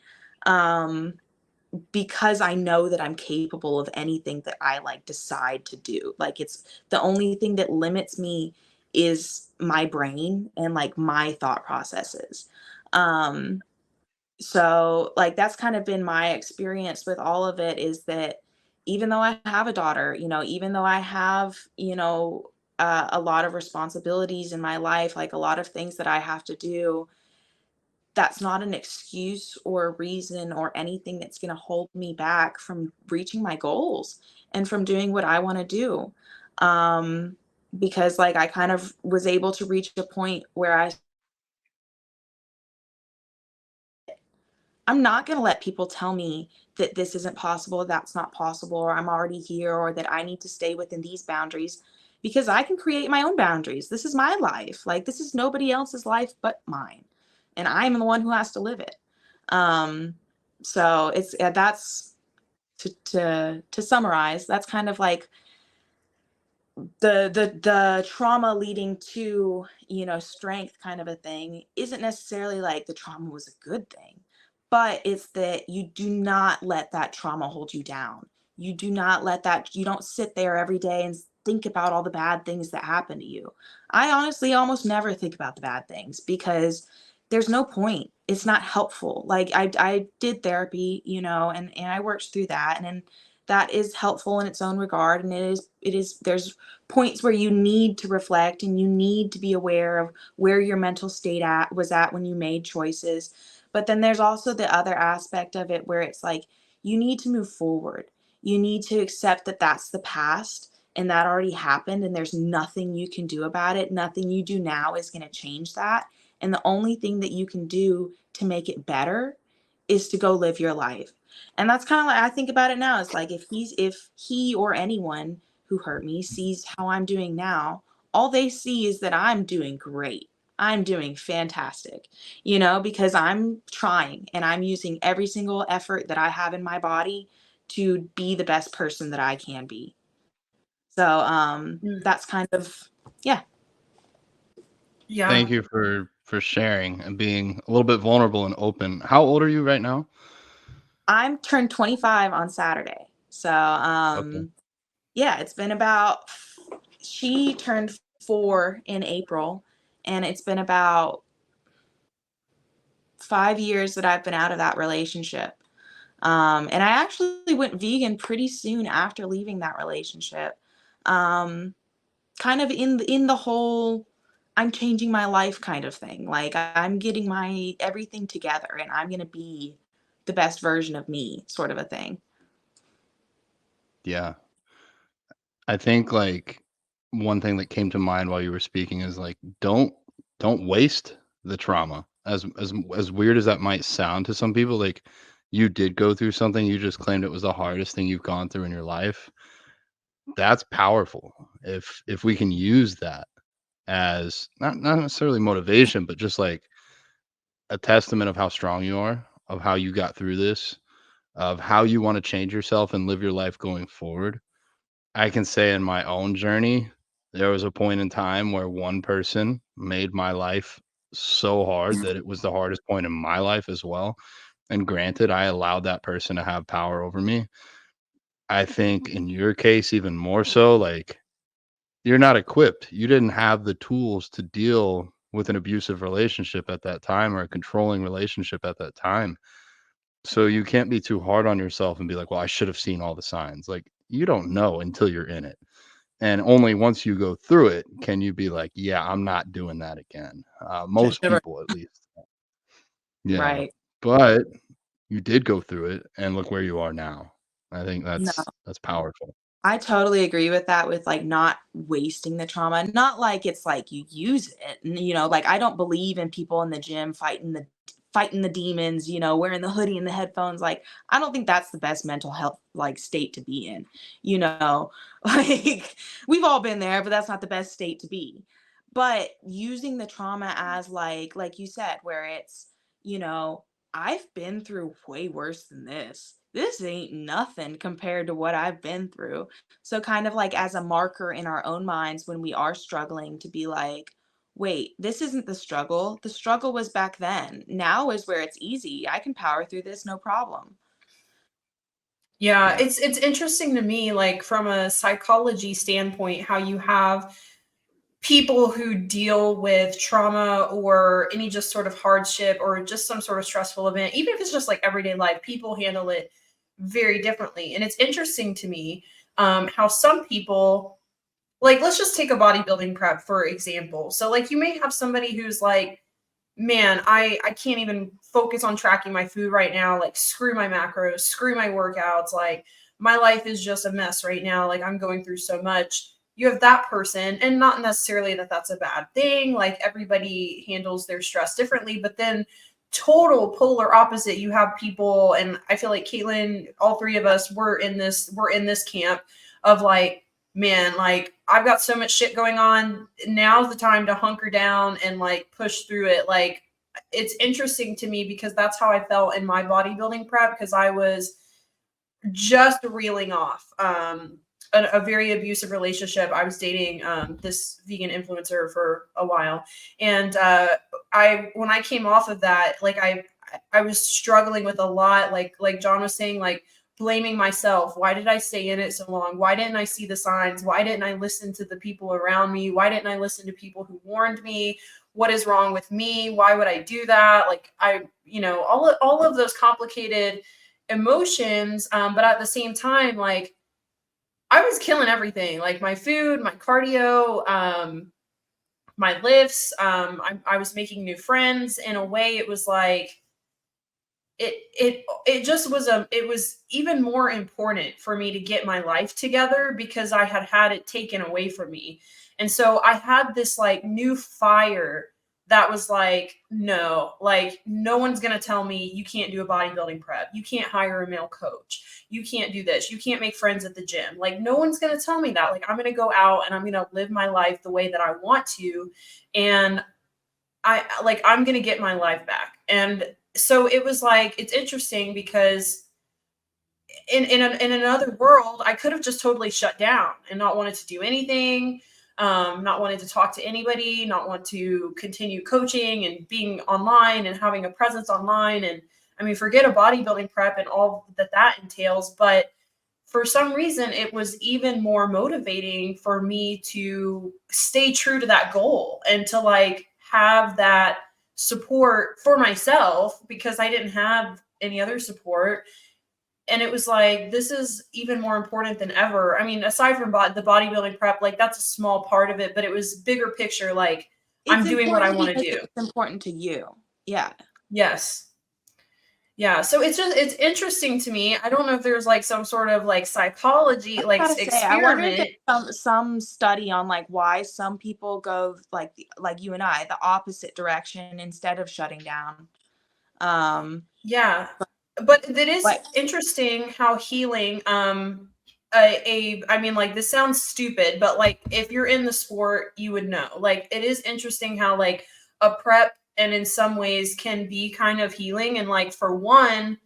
Because I know that I'm capable of anything that I like decide to do. Like, it's the only thing that limits me is my brain and like my thought processes. Um, so like, that's kind of been my experience with all of it, is that even though I have a daughter, even though I have, a lot of responsibilities in my life, like a lot of things that I have to do, that's not an excuse or a reason or anything that's going to hold me back from reaching my goals and from doing what I want to do. Um, because like, I kind of was able to reach a point where I'm not going to let people tell me that this isn't possible, that's not possible, or I'm already here, or that I need to stay within these boundaries, because I can create my own boundaries. This is my life. Like, this is nobody else's life but mine. And I'm the one who has to live it. So it's that's to summarize, that's kind of like the trauma leading to, strength kind of a thing. Isn't necessarily like the trauma was a good thing, but it's that you do not let that trauma hold you down. You don't sit there every day and think about all the bad things that happen to you. I honestly almost never think about the bad things, because there's no point. It's not helpful. Like, I did therapy, and I worked through that, and that is helpful in its own regard. And it is there's points where you need to reflect, and you need to be aware of where your mental state was at when you made choices. But then there's also the other aspect of it where it's like you need to move forward. You need to accept that that's the past and that already happened and there's nothing you can do about it. Nothing you do now is going to change that. And the only thing that you can do to make it better is to go live your life. And that's kind of like I think about it now. It's like if he or anyone who hurt me sees how I'm doing now, all they see is that I'm doing great. I'm doing fantastic, because I'm trying and I'm using every single effort that I have in my body to be the best person that I can be. So that's kind of, yeah. Yeah. Thank you for sharing and being a little bit vulnerable and open. How old are you right now? I'm turned 25 on Saturday. So Okay. yeah, it's been she turned 4 in April, and it's been about 5 years that I've been out of that relationship. And I actually went vegan pretty soon after leaving that relationship. Um, kind of in the whole I'm changing my life kind of thing. Like I'm getting my everything together and I'm going to be the best version of me, sort of a thing. Yeah. I think like one thing that came to mind while you were speaking is like don't waste the trauma. As weird as that might sound to some people, like you did go through something, you just claimed it was the hardest thing you've gone through in your life. That's powerful. If we can use that as not necessarily motivation, but just like a testament of how strong you are, of how you got through this, of how you want to change yourself and live your life going forward. I can say in my own journey, there was a point in time where one person made my life so hard that it was the hardest point in my life as well. And granted, I allowed that person to have power over me. I think in your case, even more so, like you're not equipped. You didn't have the tools to deal with an abusive relationship at that time or a controlling relationship at that time. So you can't be too hard on yourself and be like, well, I should have seen all the signs. Like you don't know until you're in it. And only once you go through it can you be like, yeah, I'm not doing that again. Most people, at least. Yeah. Right. But you did go through it and look where you are now. I think No, that's powerful. I totally agree with that, with like not wasting the trauma. Not like it's like you use it. And, like I don't believe in people in the gym fighting the demons, wearing the hoodie and the headphones. Like I don't think that's the best mental health like state to be in. You know, like we've all been there, but that's not the best state to be. But using the trauma as like you said, where it's, you know, I've been through way worse than this. This ain't nothing compared to what I've been through. So kind of like as a marker in our own minds when we are struggling to be like, wait, this isn't the struggle. The struggle was back then. Now is where it's easy. I can power through this, no problem. Yeah, Yeah. it's interesting to me, like from a psychology standpoint, how you have people who deal with trauma or any just sort of hardship or just some sort of stressful event, even if it's just like everyday life, people handle it very differently. And it's interesting to me how some people, like, let's just take a bodybuilding prep, for example. So, like, you may have somebody who's like, man, I can't even focus on tracking my food right now. Like, screw my macros, screw my workouts. Like, my life is just a mess right now. Like, I'm going through so much. You have that person, and not necessarily that that's a bad thing. Like, everybody handles their stress differently. But then, total polar opposite, you have people, and I feel like Kaitlin, all three of us, we're in this camp of like, man, like I've got so much shit going on. Now's the time to hunker down and like push through it. Like it's interesting to me because that's how I felt in my bodybuilding prep because I was just reeling off a very abusive relationship. I was dating this vegan influencer for a while. And when I came off of that, like I was struggling with a lot, like John was saying, like blaming myself. Why did I stay in it so long? Why didn't I see the signs? Why didn't I listen to the people around me? Why didn't I listen to people who warned me? What is wrong with me? Why would I do that? Like all of those complicated emotions. But at the same time, like I was killing everything, like my food, my cardio, my lifts. I was making new friends. In a way, it was like it just was it was even more important for me to get my life together because I had had it taken away from me. And so I had this like new fire that was like, no, like no one's going to tell me you can't do a bodybuilding prep. You can't hire a male coach. You can't do this. You can't make friends at the gym. Like no one's going to tell me that. Like I'm going to go out and I'm going to live my life the way that I want to. And I'm going to get my life back. And so it was like, it's interesting because in another world, I could have just totally shut down and not wanted to do anything, not wanted to talk to anybody, not want to continue coaching and being online and having a presence online. And I mean, forget a bodybuilding prep and all that entails, but for some reason, it was even more motivating for me to stay true to that goal and to like have that support for myself because I didn't have any other support. And it was like, this is even more important than ever. I mean, aside from the bodybuilding prep, like that's a small part of it, but it was bigger picture. Like I'm doing what I want to do. It's important to you. Yeah. Yes. Yeah, so it's interesting to me. I don't know if there's like some sort of like psychology like experiment. I wonder if there's some study on like why some people go like you and I, the opposite direction instead of shutting down. Yeah, but it is interesting how healing. I mean, like this sounds stupid, but like if you're in the sport, you would know. Like it is interesting how like a prep and in some ways can be kind of healing. And like for one,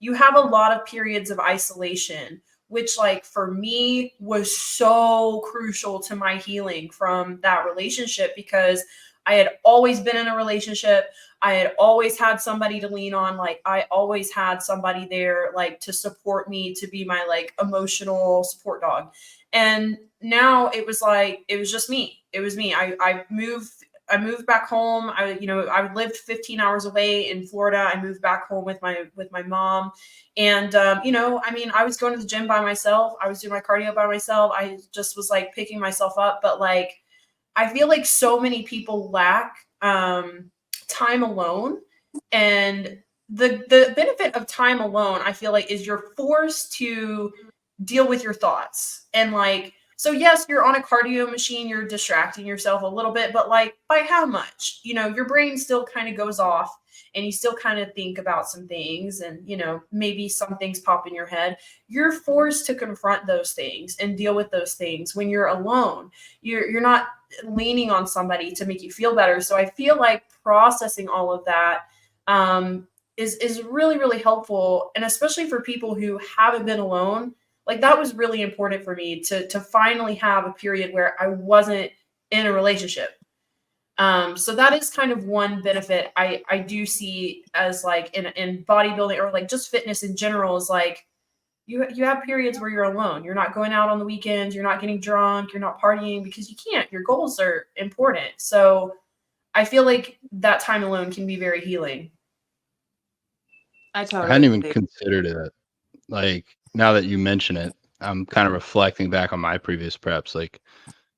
you have a lot of periods of isolation, which like for me was so crucial to my healing from that relationship because I had always been in a relationship. I had always had somebody to lean on. Like I always had somebody there like to support me, to be my like emotional support dog. And now it was like, it was just me. It was me. I moved back home. I lived 15 hours away in Florida. I moved back home with my mom. And, I mean, I was going to the gym by myself. I was doing my cardio by myself. I just was like picking myself up. But like, I feel like so many people lack time alone. And the benefit of time alone, I feel like, is you're forced to deal with your thoughts. And like, so yes, you're on a cardio machine, you're distracting yourself a little bit, but like by how much? Your brain still kind of goes off and you still kind of think about some things and, maybe some things pop in your head. You're forced to confront those things and deal with those things when you're alone. You're not leaning on somebody to make you feel better. So I feel like processing all of that is really, really helpful. And especially for people who haven't been alone, like that was really important for me to finally have a period where I wasn't in a relationship. So that is kind of one benefit I do see as like in bodybuilding or like just fitness in general is like you have periods where you're alone. You're not going out on the weekends. You're not getting drunk. You're not partying because you can't. Your goals are important. So I feel like that time alone can be very healing. I hadn't even considered it. Like now that you mention it, I'm kind of reflecting back on my previous preps. Like,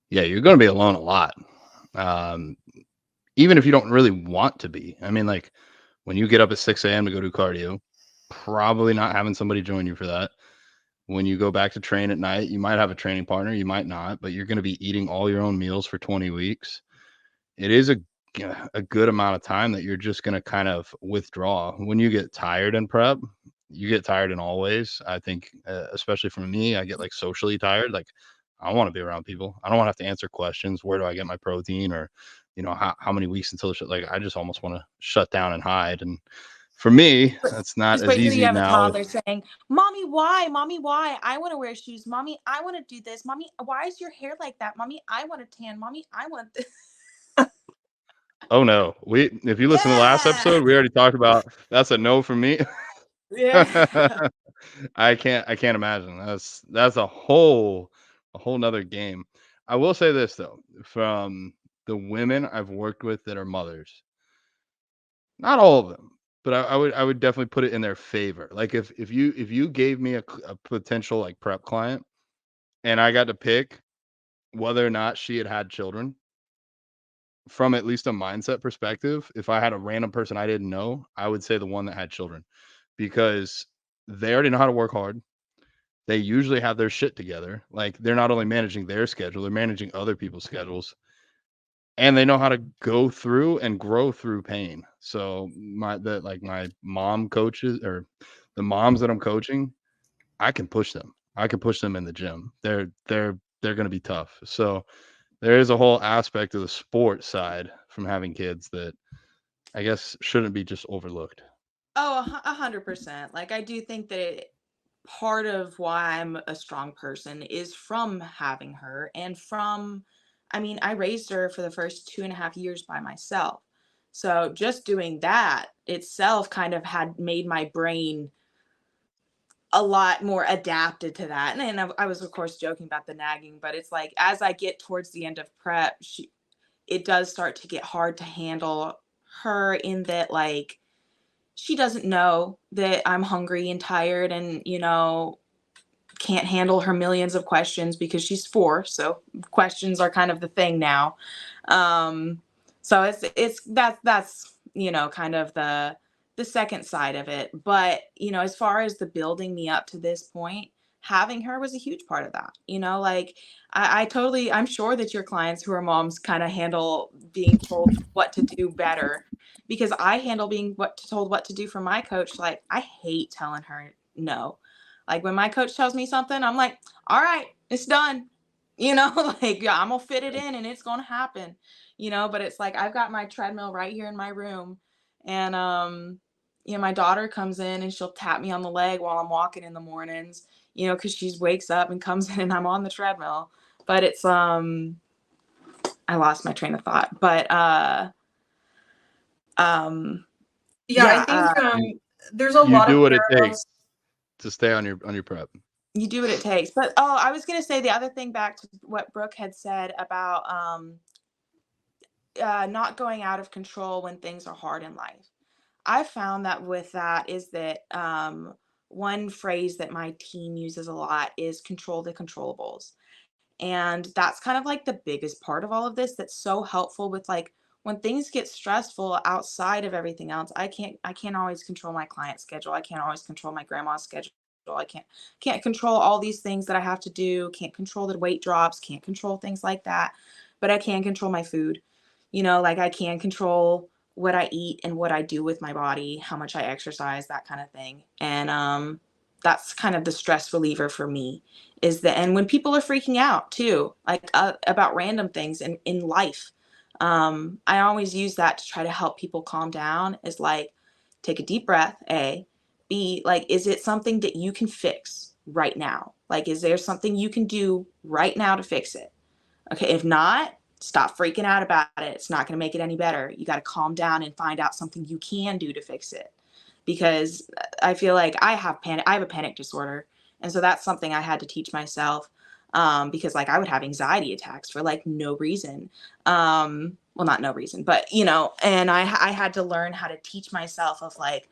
yeah, you're going to be alone a lot. Even if you don't really want to be. I mean, like when you get up at 6 a.m. to go do cardio, probably not having somebody join you for that. When you go back to train at night, you might have a training partner, you might not, but you're going to be eating all your own meals for 20 weeks. It is a good amount of time that you're just going to kind of withdraw. When you get tired in prep, you get tired in all ways. I think, especially for me, I get like socially tired. Like I want to be around people. I don't want to have to answer questions. Where do I get my protein? Or, how many weeks until the shit? Like I just almost want to shut down and hide. And for me, that's not just as wait till easy you have now. A toddler saying, "Mommy, why? Mommy, why? I want to wear shoes. Mommy, I want to do this. Mommy, why is your hair like that? Mommy, I want to tan. Mommy, I want this." Oh no. If you listen to the last episode, we already talked about that's a no for me. Yeah. I can't imagine. That's a whole nother game. I will say this though, from the women I've worked with that are mothers, not all of them, but I would definitely put it in their favor. Like if you gave me a potential like prep client and I got to pick whether or not she had children, from at least a mindset perspective, if I had a random person I didn't know, I would say the one that had children. because they already know how to work hard. They usually have their shit together. Like, they're not only managing their schedule, they're managing other people's schedules, and they know how to go through and grow through pain. So my mom coaches, or the moms that I'm coaching, I can push them. I can push them in the gym. They're going to be tough. So there is a whole aspect of the sport side from having kids that I guess shouldn't be just overlooked. Oh, 100%. Like, I do think that part of why I'm a strong person is from having her and from, I mean, I raised her for the first 2.5 years by myself. So just doing that itself kind of had made my brain a lot more adapted to that. And I was, of course, joking about the nagging, but it's like as I get towards the end of prep, it does start to get hard to handle her in that, like, she doesn't know that I'm hungry and tired and, can't handle her millions of questions because she's 4. So questions are kind of the thing now. Um, so that's, kind of the second side of it. But, as far as the building me up to this point, having her was a huge part of that. Like, I'm sure that your clients who are moms kind of handle being told what to do better, because I handle being told what to do from my coach. Like, I hate telling her no. Like, when my coach tells me something, I'm like, all right, it's done. Like, yeah, I'm gonna fit it in and it's gonna happen. But it's like I've got my treadmill right here in my room, and my daughter comes in and she'll tap me on the leg while I'm walking in the mornings, because she wakes up and comes in and I'm on the treadmill. But it's I lost my train of thought. But Yeah, I yeah, think You there's a you lot do of what it parallels. takes to stay on your prep. you do what it takes. But I was gonna say the other thing, back to what Brooke had said about not going out of control when things are hard in life. I found that with that is that one phrase that my team uses a lot is control the controllables. And that's kind of like the biggest part of all of this that's so helpful with, like, when things get stressful outside of everything else. I can't always control my client schedule. I can't always control my grandma's schedule. I can't control all these things that I have to do. Can't control the weight drops, can't control things like that. But I can control my food. Like, I can control what I eat and what I do with my body, how much I exercise, that kind of thing. And that's kind of the stress reliever for me, is that, and when people are freaking out too, like about random things in life, I always use that to try to help people calm down, is like, take a deep breath, B, like, is it something that you can fix right now? Like, is there something you can do right now to fix it? Okay, if not, stop freaking out about it. It's not going to make it any better. You got to calm down and find out something you can do to fix it. Because I feel like I have a panic disorder. And so that's something I had to teach myself, because, like, I would have anxiety attacks for, like, no reason. Well, not no reason, but, and I had to learn how to teach myself of, like,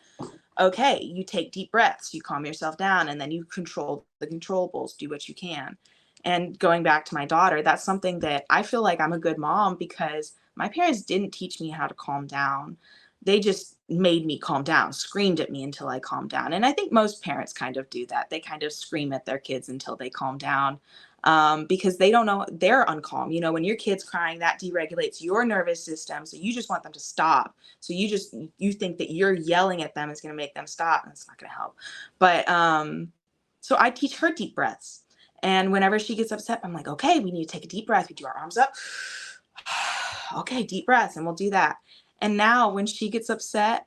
okay, you take deep breaths, you calm yourself down, and then you control the controllables, do what you can. And going back to my daughter, that's something that I feel like I'm a good mom, because my parents didn't teach me how to calm down. They just made me calm down, screamed at me until I calmed down. And I think most parents kind of do that. They kind of scream at their kids until they calm down, because they don't know, they're uncalm. When your kid's crying, that deregulates your nervous system. So you just want them to stop. So you think that you're yelling at them is going to make them stop, and it's not going to help. But so I teach her deep breaths. And whenever she gets upset, I'm like, okay, we need to take a deep breath. We do our arms up. Okay, deep breaths, and we'll do that. And now when she gets upset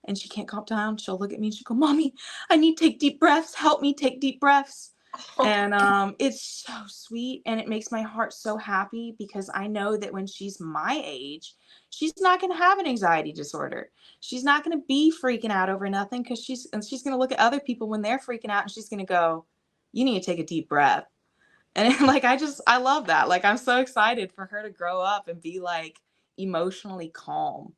and she can't calm down, she'll look at me and she'll go, Mommy, I need to take deep breaths. Help me take deep breaths. And it's so sweet, and it makes my heart so happy, because I know that when she's my age, she's not going to have an anxiety disorder. She's not going to be freaking out over nothing, because she's going to look at other people when they're freaking out, and she's going to go, you need to take a deep breath. And like, I love that. Like, I'm so excited for her to grow up and be, like, emotionally calm.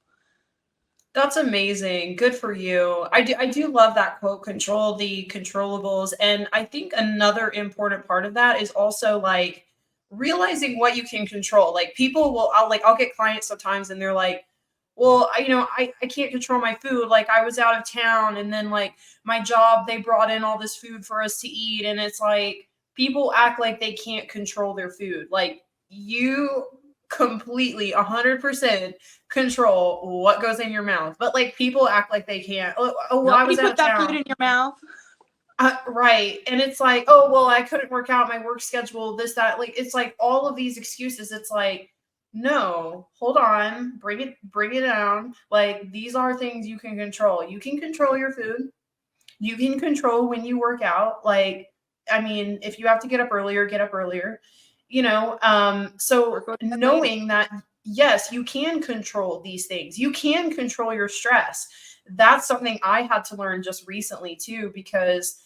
That's amazing. Good for you. I do love that quote, control the controllables. And I think another important part of that is also, like, realizing what you can control. Like, people will I'll get clients sometimes and they're like, well, I can't control my food. Like, I was out of town, and then like my job, they brought in all this food for us to eat. And it's like, people act like they can't control their food. Like, you completely 100% control what goes in your mouth. But like, people act like they can't. Well, I Nobody was out put of that town. food in your mouth. Right. And it's like, oh, well, I couldn't work out my work schedule, this, that. Like, it's like all of these excuses. It's like, no, hold on, bring it down. Like, these are things you can control. You can control your food. You can control when you work out. Like, I mean, if you have to get up earlier, get up earlier, so Or go to bed later. knowing that, yes, you can control these things. You can control your stress. That's something I had to learn just recently too, because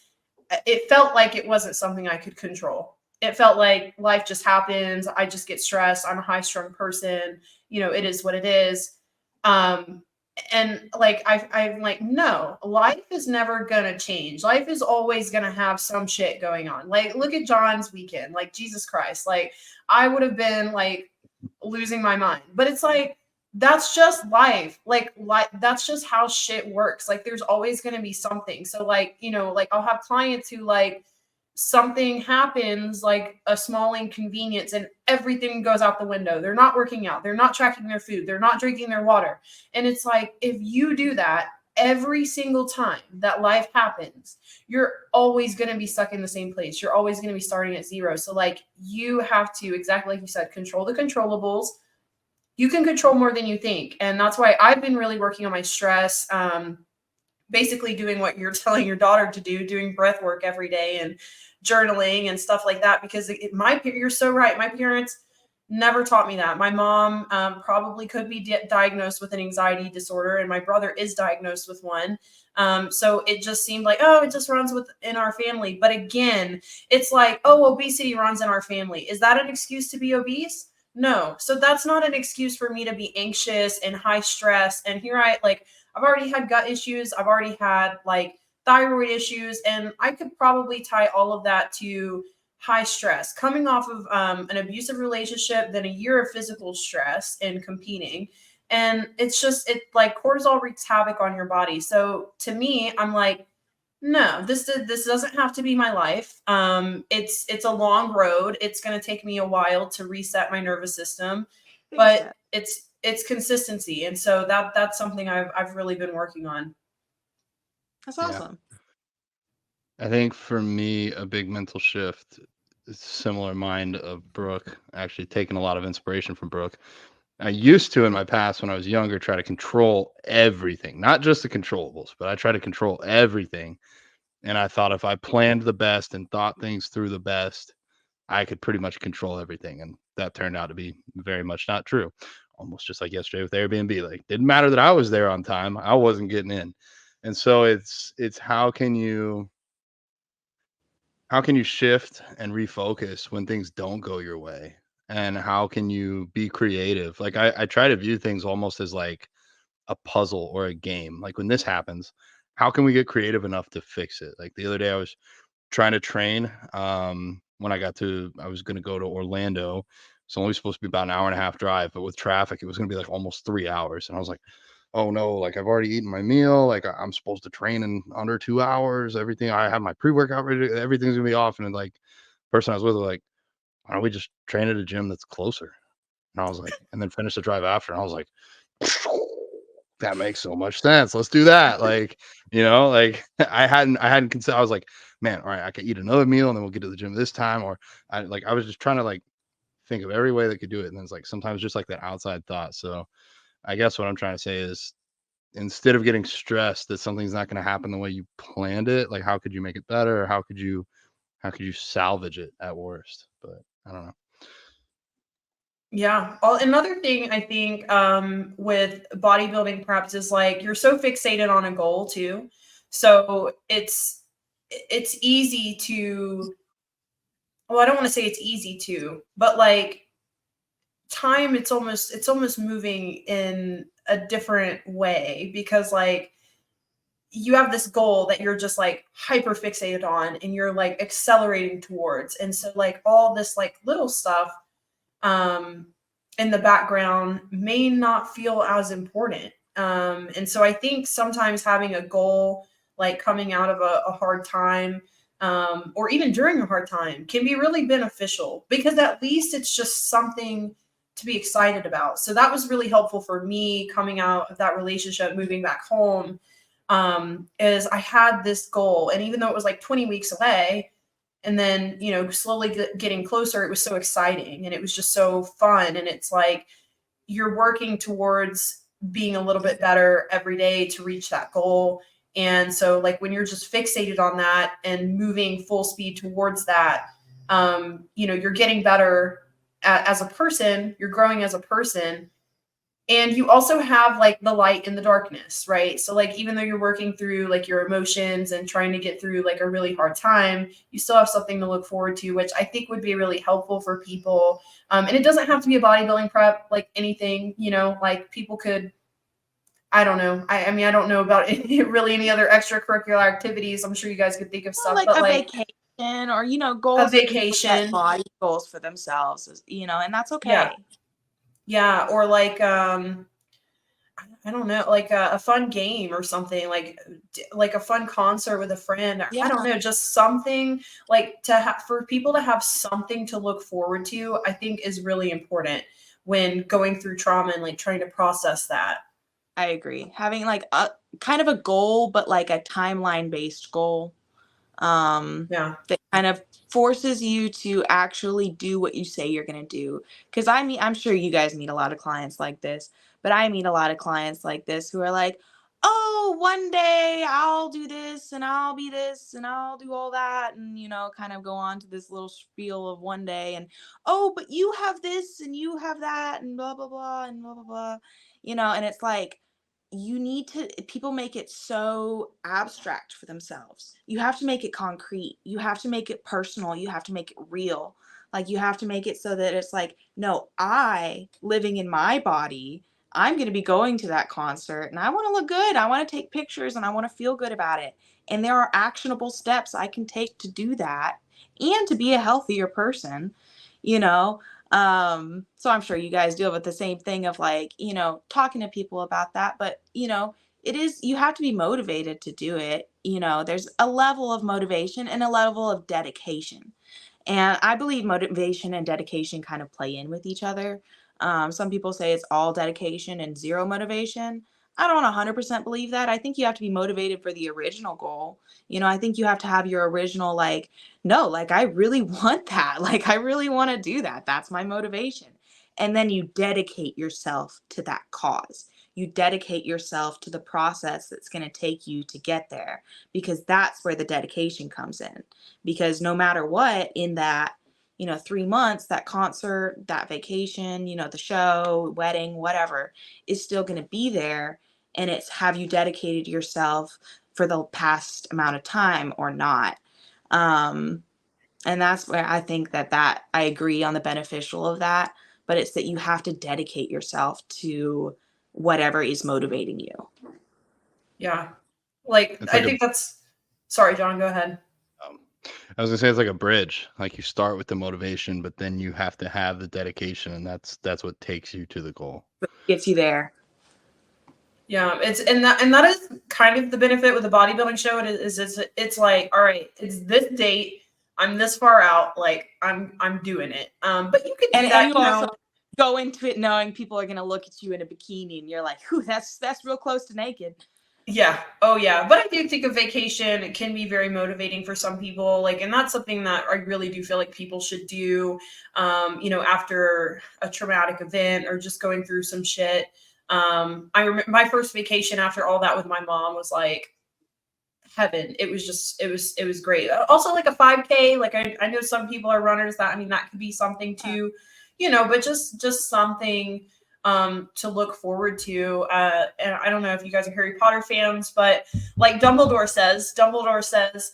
it felt like it wasn't something I could control. It felt like life just happens. I just get stressed. I'm a high strung person. It is what it is. And like, I'm like, no, life is never going to change. Life is always going to have some shit going on. Like, look at John's weekend. Like, Jesus Christ. Like, I would have been like losing my mind, but it's like, that's just life. Like, that's just how shit works. Like, there's always going to be something. So like, like, I'll have clients who, like, something happens, like a small inconvenience, and everything goes out the window. They're not working out. They're not tracking their food. They're not drinking their water. And it's like, if you do that every single time that life happens, you're always going to be stuck in the same place. You're always going to be starting at zero. So like, you have to, exactly like you said, control the controllables. You can control more than you think. And that's why I've been really working on my stress, basically doing what you're telling your daughter to do, doing breath work every day and journaling and stuff like that. Because you're so right. My parents never taught me that. My mom probably could be diagnosed with an anxiety disorder, and my brother is diagnosed with one. So it just seemed like, oh, it just runs in our family. But again, it's like, oh, obesity runs in our family. Is that an excuse to be obese? No. So that's not an excuse for me to be anxious and high stress. And here I've already had gut issues. I've already had like thyroid issues, and I could probably tie all of that to high stress, coming off of an abusive relationship, then a year of physical stress and competing. And it's like cortisol wreaks havoc on your body. So to me, I'm like, no, this doesn't have to be my life. It's a long road. It's going to take me a while to reset my nervous system, but it's consistency. And so that's something I've really been working on. That's awesome. I think for me, a big mental shift, similar mind of Brooke, actually taking a lot of inspiration from Brooke. I used to, in my past when I was younger, try to control everything, not just the controllables, but I try to control everything. And I thought if I planned the best and thought things through the best, I could pretty much control everything. And that turned out to be very much not true. Almost just like yesterday with Airbnb. Like, didn't matter that I was there on time. I wasn't getting in. And so it's how can you shift and refocus when things don't go your way? And how can you be creative? Like I try to view things almost as like a puzzle or a game. Like when this happens, how can we get creative enough to fix it? Like the other day I was trying to train. When I was going to go to Orlando. It's only supposed to be about an hour and a half drive, but with traffic, it was going to be like almost 3 hours. And I was like, oh no, like I've already eaten my meal. Like I'm supposed to train in under 2 hours. Everything, I have my pre-workout ready. Everything's gonna be off. And then, like, person I was with was like, why don't we just train at a gym that's closer? And I was like, and then finish the drive after. And I was like, that makes so much sense. Let's do that. Like, like I hadn't considered. I was like, man, all right, I could eat another meal and then we'll get to the gym this time. Or I was just trying to like think of every way that could do it. And then it's like sometimes just like that outside thought. So I guess what I'm trying to say is, instead of getting stressed that something's not going to happen the way you planned it, like how could you make it better? Or how could you salvage it at worst? But I don't know. Yeah. Another thing I think with bodybuilding perhaps is like, you're so fixated on a goal too. So it's easy to, well, I don't want to say it's easy to, but like time, it's almost moving in a different way, because like you have this goal that you're just like hyper fixated on and you're like accelerating towards. And so like all this like little stuff, in the background may not feel as important. And so I think sometimes having a goal, like coming out of a hard time, or even during a hard time, can be really beneficial because at least it's just something to be excited about. So that was really helpful for me coming out of that relationship, moving back home, is I had this goal. And even though it was like 20 weeks away, and then, you know, slowly getting closer, it was so exciting and it was just so fun. And it's like you're working towards being a little bit better every day to reach that goal. And so like when you're just fixated on that and moving full speed towards that, you know, you're getting better as a person, you're growing as a person. And you also have like the light in the darkness, right? So like even though you're working through like your emotions and trying to get through like a really hard time, you still have something to look forward to, which I think would be really helpful for people. And it doesn't have to be a bodybuilding prep, like anything, you know, like people could, I don't know. I mean, I don't know about really any other extracurricular activities. I'm sure you guys could think of stuff, Like but a like vacation, or a goals that people set vacation. body goals for themselves, and that's Yeah. okay. Yeah. Or like, I don't know, like a fun game or something, like a fun concert with a friend. I don't know, just something like for people to have something to look forward to, I think is really important when going through trauma and like trying to process that. I agree. Having like a kind of a goal, but like a timeline based goal, Yeah. that kind of forces you to actually do what you say you're going to do. Because I'm sure you guys meet a lot of clients like this, but I meet a lot of clients like this who are like, oh, one day I'll do this and I'll be this and I'll do all that, and kind of go on to this little spiel of one day, and oh, but you have this and you have that and blah blah blah and blah blah blah, and it's like, people make it so abstract for themselves. You have to make it concrete. You have to make it personal. You have to make it real. Like, you have to make it so that it's like, no, I, living in my body, I'm going to be going to that concert and I want to look good. I want to take pictures and I want to feel good about it. And there are actionable steps I can take to do that and to be a healthier person, you know? So I'm sure you guys deal with the same thing of like, talking to people about that, but you have to be motivated to do it. There's a level of motivation and a level of dedication. And I believe motivation and dedication kind of play in with each other. Some people say it's all dedication and zero motivation. I don't 100% believe that. I think you have to be motivated for the original goal. I think you have to have your original, like, no, like, I really want that. Like, I really want to do that. That's my motivation. And then you dedicate yourself to that cause. You dedicate yourself to the process that's going to take you to get there, because that's where the dedication comes in. Because no matter what, in that 3 months, that concert, that vacation, the show, wedding, whatever, is still going to be there. And it's, have you dedicated yourself for the past amount of time or not? And that's where I think that I agree on the beneficial of that, but it's that you have to dedicate yourself to whatever is motivating you. Yeah. Like, It's I like think sorry, John, go ahead. I was gonna say it's like a bridge. Like, you start with the motivation, but then you have to have the dedication, and that's what takes you to the goal. Gets you there. Yeah, and that is kind of the benefit with the bodybuilding show. It's like, all right, it's this date. I'm this far out. Like, I'm doing it. But you could do that. And you also go into it knowing people are gonna look at you in a bikini, and you're like, "Ooh, that's real close to naked." Yeah. Oh, yeah. But I do think a vacation, it can be very motivating for some people. Like, and that's something that I really do feel like people should do, after a traumatic event or just going through some shit. I remember my first vacation after all that with my mom was like heaven. It was great. Also, like a 5K, like I know some people are runners, that, I mean, that could be something too, but just something to look forward to. And I don't know if you guys are Harry Potter fans, but like Dumbledore says,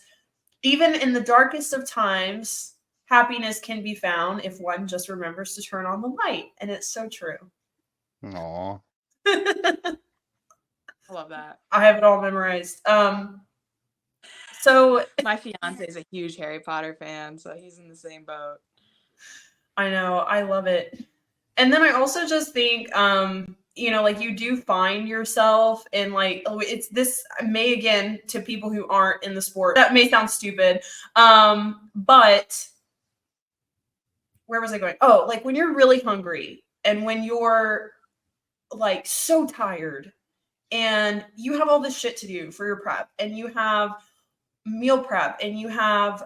even in the darkest of times, happiness can be found if one just remembers to turn on the light. And it's so true. Aw. I love that. I have it all memorized. So my fiance is a huge Harry Potter fan, so he's in the same boat. I know, I love it. And then I also just think, you know, like you do find yourself in like, oh, it's this may again to people who aren't in the sport, that may sound stupid. But where was I going? Oh, like when you're really hungry and when you're like so tired and you have all this shit to do for your prep and you have meal prep and you have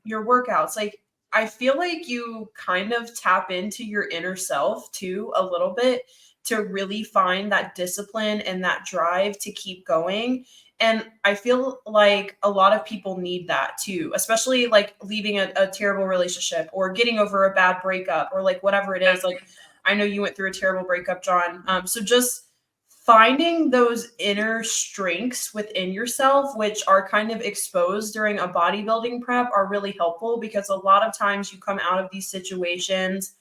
your workouts, like I feel like you kind of tap into your inner self too a little bit to really find that discipline and that drive to keep going. And I feel like a lot of people need that too, especially like leaving a terrible relationship or getting over a bad breakup or like whatever it is. Like I know you went through a terrible breakup, John. So just finding those inner strengths within yourself, which are kind of exposed during a bodybuilding prep, are really helpful because a lot of times you come out of these situations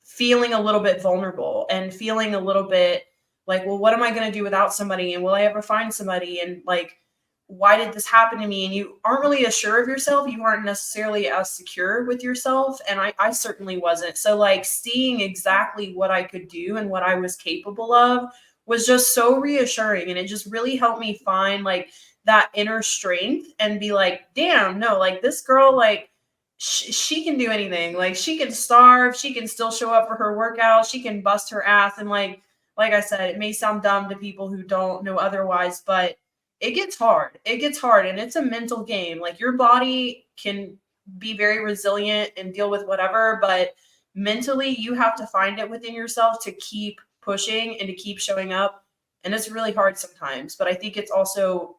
feeling a little bit vulnerable and feeling a little bit like, well, what am I going to do without somebody? And will I ever find somebody? And like, why did this happen to me? And you aren't really as sure of yourself. You aren't necessarily as secure with yourself. And I certainly wasn't. So like seeing exactly what I could do and what I was capable of was just so reassuring. And it just really helped me find like that inner strength and be like, damn, no, like this girl, like she can do anything. Like she can starve, she can still show up for her workout, she can bust her ass. And like I said, it may sound dumb to people who don't know otherwise, but it gets hard. It gets hard and it's a mental game. Like your body can be very resilient and deal with whatever, but mentally you have to find it within yourself to keep pushing and to keep showing up. And it's really hard sometimes, but I think it's also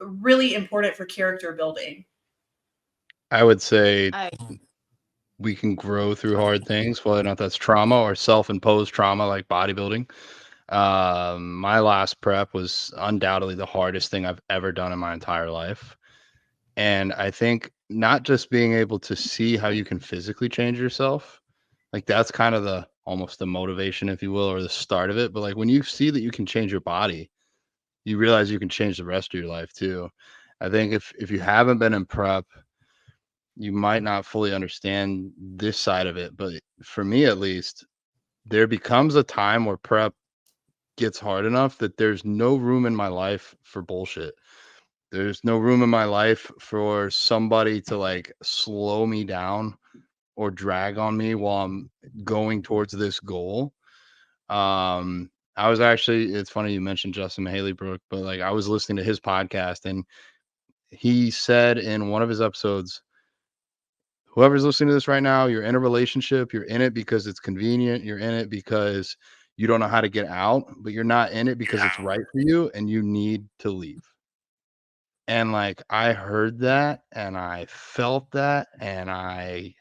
really important for character building. I would say I we can grow through hard things, whether or not that's trauma or self-imposed trauma like bodybuilding. My last prep was undoubtedly the hardest thing I've ever done in my entire life. And I think not just being able to see how you can physically change yourself, like that's kind of the almost the motivation, if you will, or the start of it. But like when you see that you can change your body, you realize you can change the rest of your life too. I think if you haven't been in prep, you might not fully understand this side of it. But for me at least, there becomes a time where prep gets hard enough that there's no room in my life for bullshit. There's no room in my life for somebody to like slow me down or drag on me while I'm going towards this goal. I was actually, it's funny you mentioned Justin Mahaley, Brooke, but like I was listening to his podcast and he said in one of his episodes, whoever's listening to this right now, you're in a relationship, you're in it because it's convenient, you're in it because you don't know how to get out, but you're not in it because it's right for you and you need to leave. And like I heard that and I felt that and I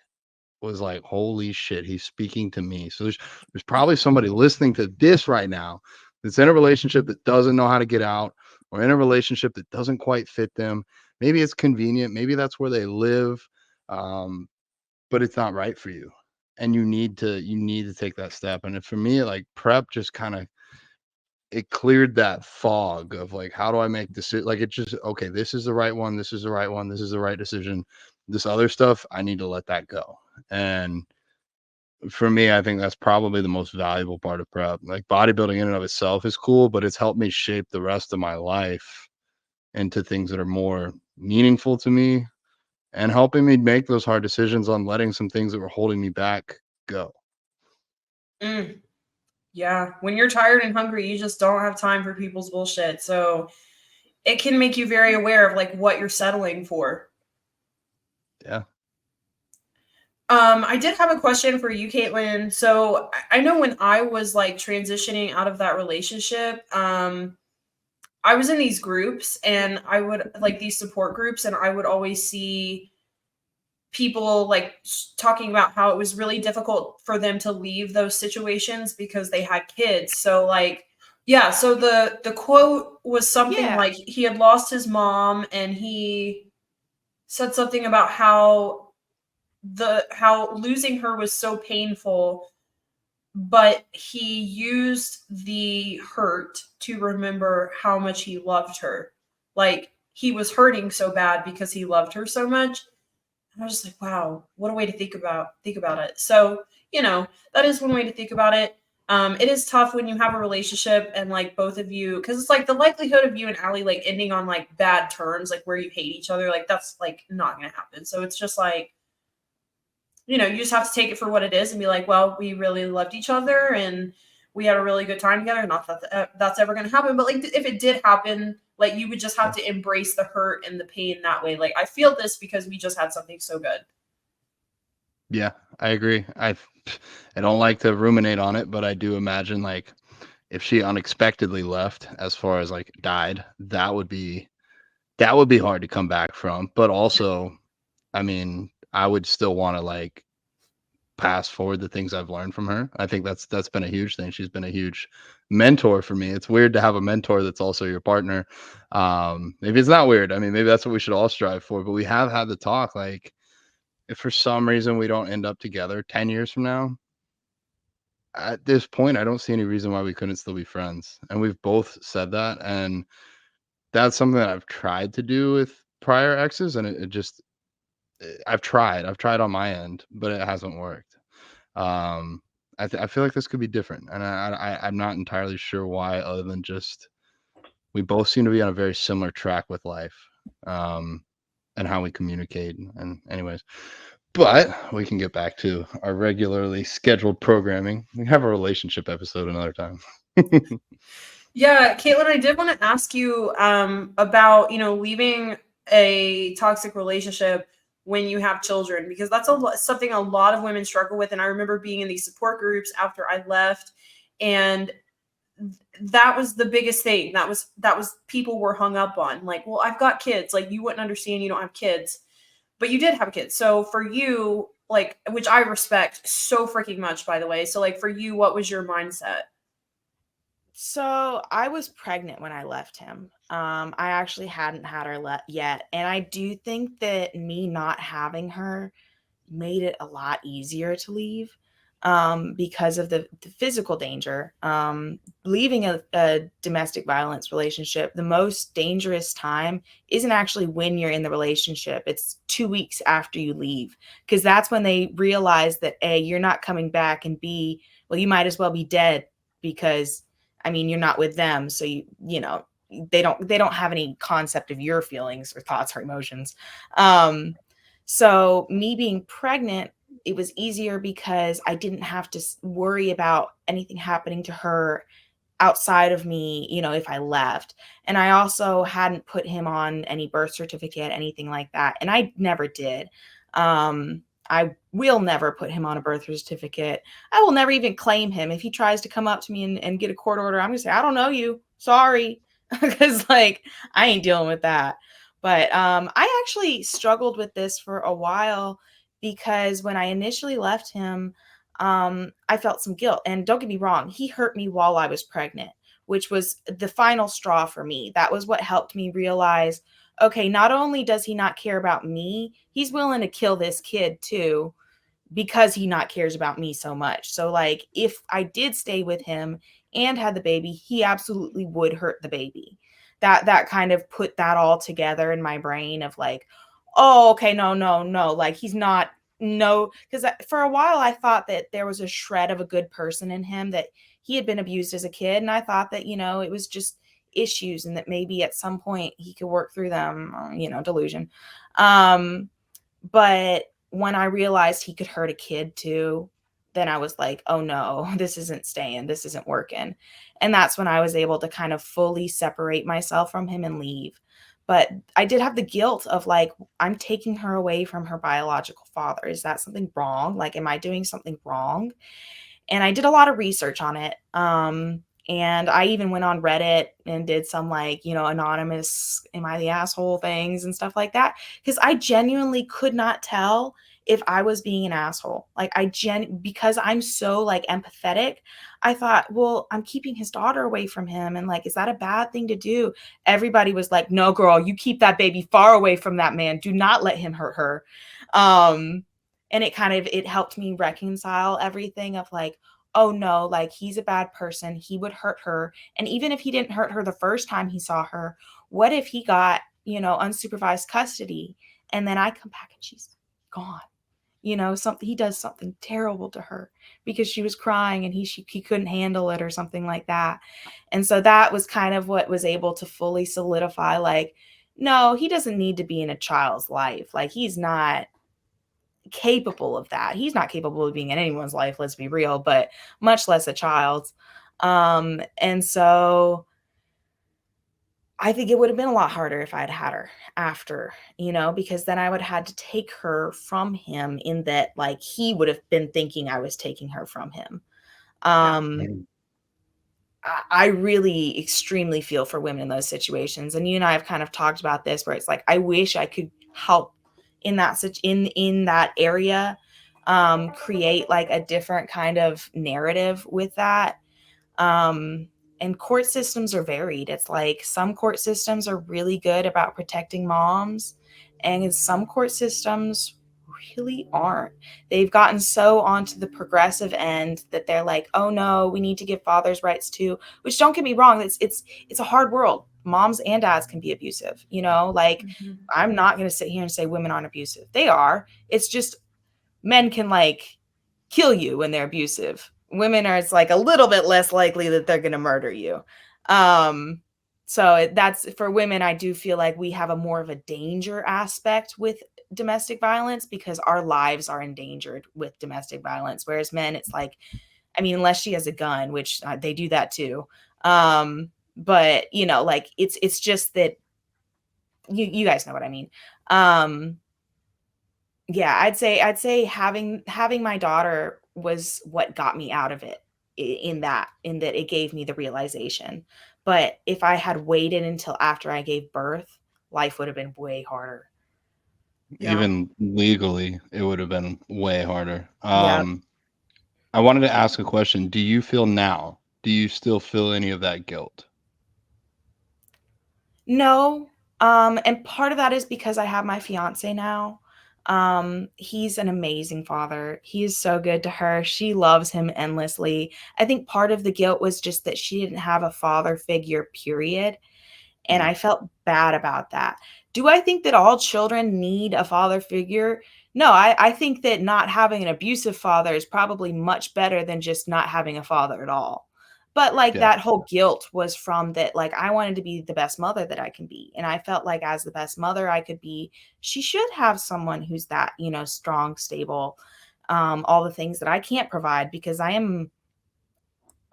was like, holy shit, he's speaking to me. So there's probably somebody listening to this right now that's in a relationship that doesn't know how to get out or in a relationship that doesn't quite fit them. Maybe it's convenient, maybe that's where they live. But it's not right for you. And you need to take that step. And for me, like prep just kind of it cleared that fog of like, how do I make this? Like it just okay, this is the right one, this is the right one, this is the right decision. This other stuff, I need to let that go. And for me, I think that's probably the most valuable part of prep. Like bodybuilding in and of itself is cool, but it's helped me shape the rest of my life into things that are more meaningful to me and helping me make those hard decisions on letting some things that were holding me back go. Mm, yeah. When you're tired and hungry, you just don't have time for people's bullshit. So it can make you very aware of like what you're settling for. Yeah. I did have a question for you, Kaitlin. So I know when I was like transitioning out of that relationship, I was in these groups and I would like these support groups, and I would always see people like talking about how it was really difficult for them to leave those situations because they had kids. So like, yeah, so the quote was something Yeah. like he had lost his mom and he said something about how losing her was so painful, but he used the hurt to remember how much he loved her. Like he was hurting so bad because he loved her so much. And I was just like, wow, what a way to think about it. So you know, that is one way to think about it. It is tough when you have a relationship and like both of you, because it's like the likelihood of you and Allie like ending on like bad terms, like where you hate each other, like that's like not gonna happen. So it's just like, you know, you just have to take it for what it is and be like, well, we really loved each other and we had a really good time together. Not that that's ever going to happen, but like if it did happen, like you would just have to embrace the hurt and the pain that way. Like I feel this because we just had something so good. Yeah, I agree. I don't like to ruminate on it, but I do imagine like if she unexpectedly left, as far as like died, that would be hard to come back from. But also, I mean, I would still want to like pass forward the things I've learned from her. I think that's been a huge thing. She's been a huge mentor for me. It's weird to have a mentor that's also your partner. Maybe it's not weird. I mean, maybe that's what we should all strive for. But we have had the talk. Like, if for some reason we don't end up together 10 years from now, at this point, I don't see any reason why we couldn't still be friends. And we've both said that. And that's something that I've tried to do with prior exes. And it just, I've tried on my end, but it hasn't worked. I feel like this could be different. And I'm not entirely sure why, other than just we both seem to be on a very similar track with life, and how we communicate. And anyways, but we can get back to our regularly scheduled programming. We have a relationship episode another time. Yeah, Kaitlin, I did want to ask you about, you know, leaving a toxic relationship when you have children, because that's something a lot of women struggle with. And I remember being in these support groups after I left, and that was the biggest thing. That was people were hung up on. Like, well, I've got kids. Like, you wouldn't understand. You don't have kids, but you did have kids. So for you, like, which I respect so freaking much, by the way. So like for you, what was your mindset? So I was pregnant when I left him. I actually hadn't had her yet. And I do think that me not having her made it a lot easier to leave, because of the physical danger. Leaving a domestic violence relationship, the most dangerous time isn't actually when you're in the relationship. It's 2 weeks after you leave, because that's when they realize that A, you're not coming back, and B, well, you might as well be dead, because I mean, you're not with them. So you know, they don't have any concept of your feelings or thoughts or emotions. So me being pregnant, it was easier because I didn't have to worry about anything happening to her outside of me, you know, if I left. And I also hadn't put him on any birth certificate, anything like that. And I never did. I will never put him on a birth certificate. I will never even claim him. If he tries to come up to me and get a court order, I'm going to say, I don't know you. Sorry. Because, like, I ain't dealing with that. But I actually struggled with this for a while, because when I initially left him, I felt some guilt. And don't get me wrong, he hurt me while I was pregnant, which was the final straw for me. That was what helped me realize, okay, not only does he not care about me, he's willing to kill this kid too, because he not cares about me so much. So like, if I did stay with him and had the baby, he absolutely would hurt the baby. That kind of put that all together in my brain of like, oh, okay, no, no, no, like he's not, no, because for a while I thought that there was a shred of a good person in him, that he had been abused as a kid, and I thought that, you know, it was just issues, and that maybe at some point he could work through them, you know, delusion. But when I realized he could hurt a kid too, then I was like, oh no, this isn't staying, this isn't working. And that's when I was able to kind of fully separate myself from him and leave. But I did have the guilt of like, I'm taking her away from her biological father. Is that something wrong? Like, am I doing something wrong? And I did a lot of research on it. And I even went on Reddit and did some, like, you know, anonymous am I the asshole things and stuff like that, because I genuinely could not tell if I was being an asshole. Like, because I'm so like empathetic, I thought, well, I'm keeping his daughter away from him, and like, is that a bad thing to do? Everybody was like, no girl, you keep that baby far away from that man, do not let him hurt her. And it helped me reconcile everything of like, oh no, like, he's a bad person, he would hurt her. And even if he didn't hurt her the first time he saw her, what if he got, you know, unsupervised custody, and then I come back and she's gone? you know, something, he does something terrible to her because she was crying and he couldn't handle it or something like that. And so that was kind of what was able to fully solidify, like, no, he doesn't need to be in a child's life. Like, he's not capable of that. He's not capable of being in anyone's life, let's be real, but much less a child's. And so I think it would have been a lot harder if I'd had her after, you know, because then I would have had to take her from him, in that, like, he would have been thinking I was taking her from him. Um, I really extremely feel for women in those situations. And you and I have kind of talked about this, where it's like, I wish I could help in that in that area, create like a different kind of narrative with that. Um, and court systems are varied. It's like some court systems are really good about protecting moms, and some court systems really aren't. They've gotten so onto the progressive end that they're like, oh no, we need to give fathers rights too. Which, don't get me wrong, it's a hard world. Moms and dads can be abusive, you know, like, I'm not going to sit here and say women aren't abusive. They are. It's just men can like kill you when they're abusive. Women are, it's like a little bit less likely that they're going to murder you. So that's, for women, I do feel like we have a more of a danger aspect with domestic violence, because our lives are endangered with domestic violence. Whereas men, it's like, I mean, unless she has a gun, which they do that too. But you know, like, it's just that you guys know what I mean. Yeah, I'd say having my daughter was what got me out of it, in that it gave me the realization. But if I had waited until after I gave birth, life would have been way harder. Yeah. Even legally, it would have been way harder. Yeah. I wanted to ask a question. Do you feel now? Do you still feel any of that guilt? No. And part of that is because I have my fiance now. He's an amazing father. He is so good to her. She loves him endlessly. I think part of the guilt was just that she didn't have a father figure, period. And I felt bad about that. Do I think that all children need a father figure? No, I think that not having an abusive father is probably much better than just not having a father at all. But like, Yeah. that whole guilt was from that, like, I wanted to be the best mother that I can be. And I felt like, as the best mother I could be, she should have someone who's that, you know, strong, stable, all the things that I can't provide, because I'm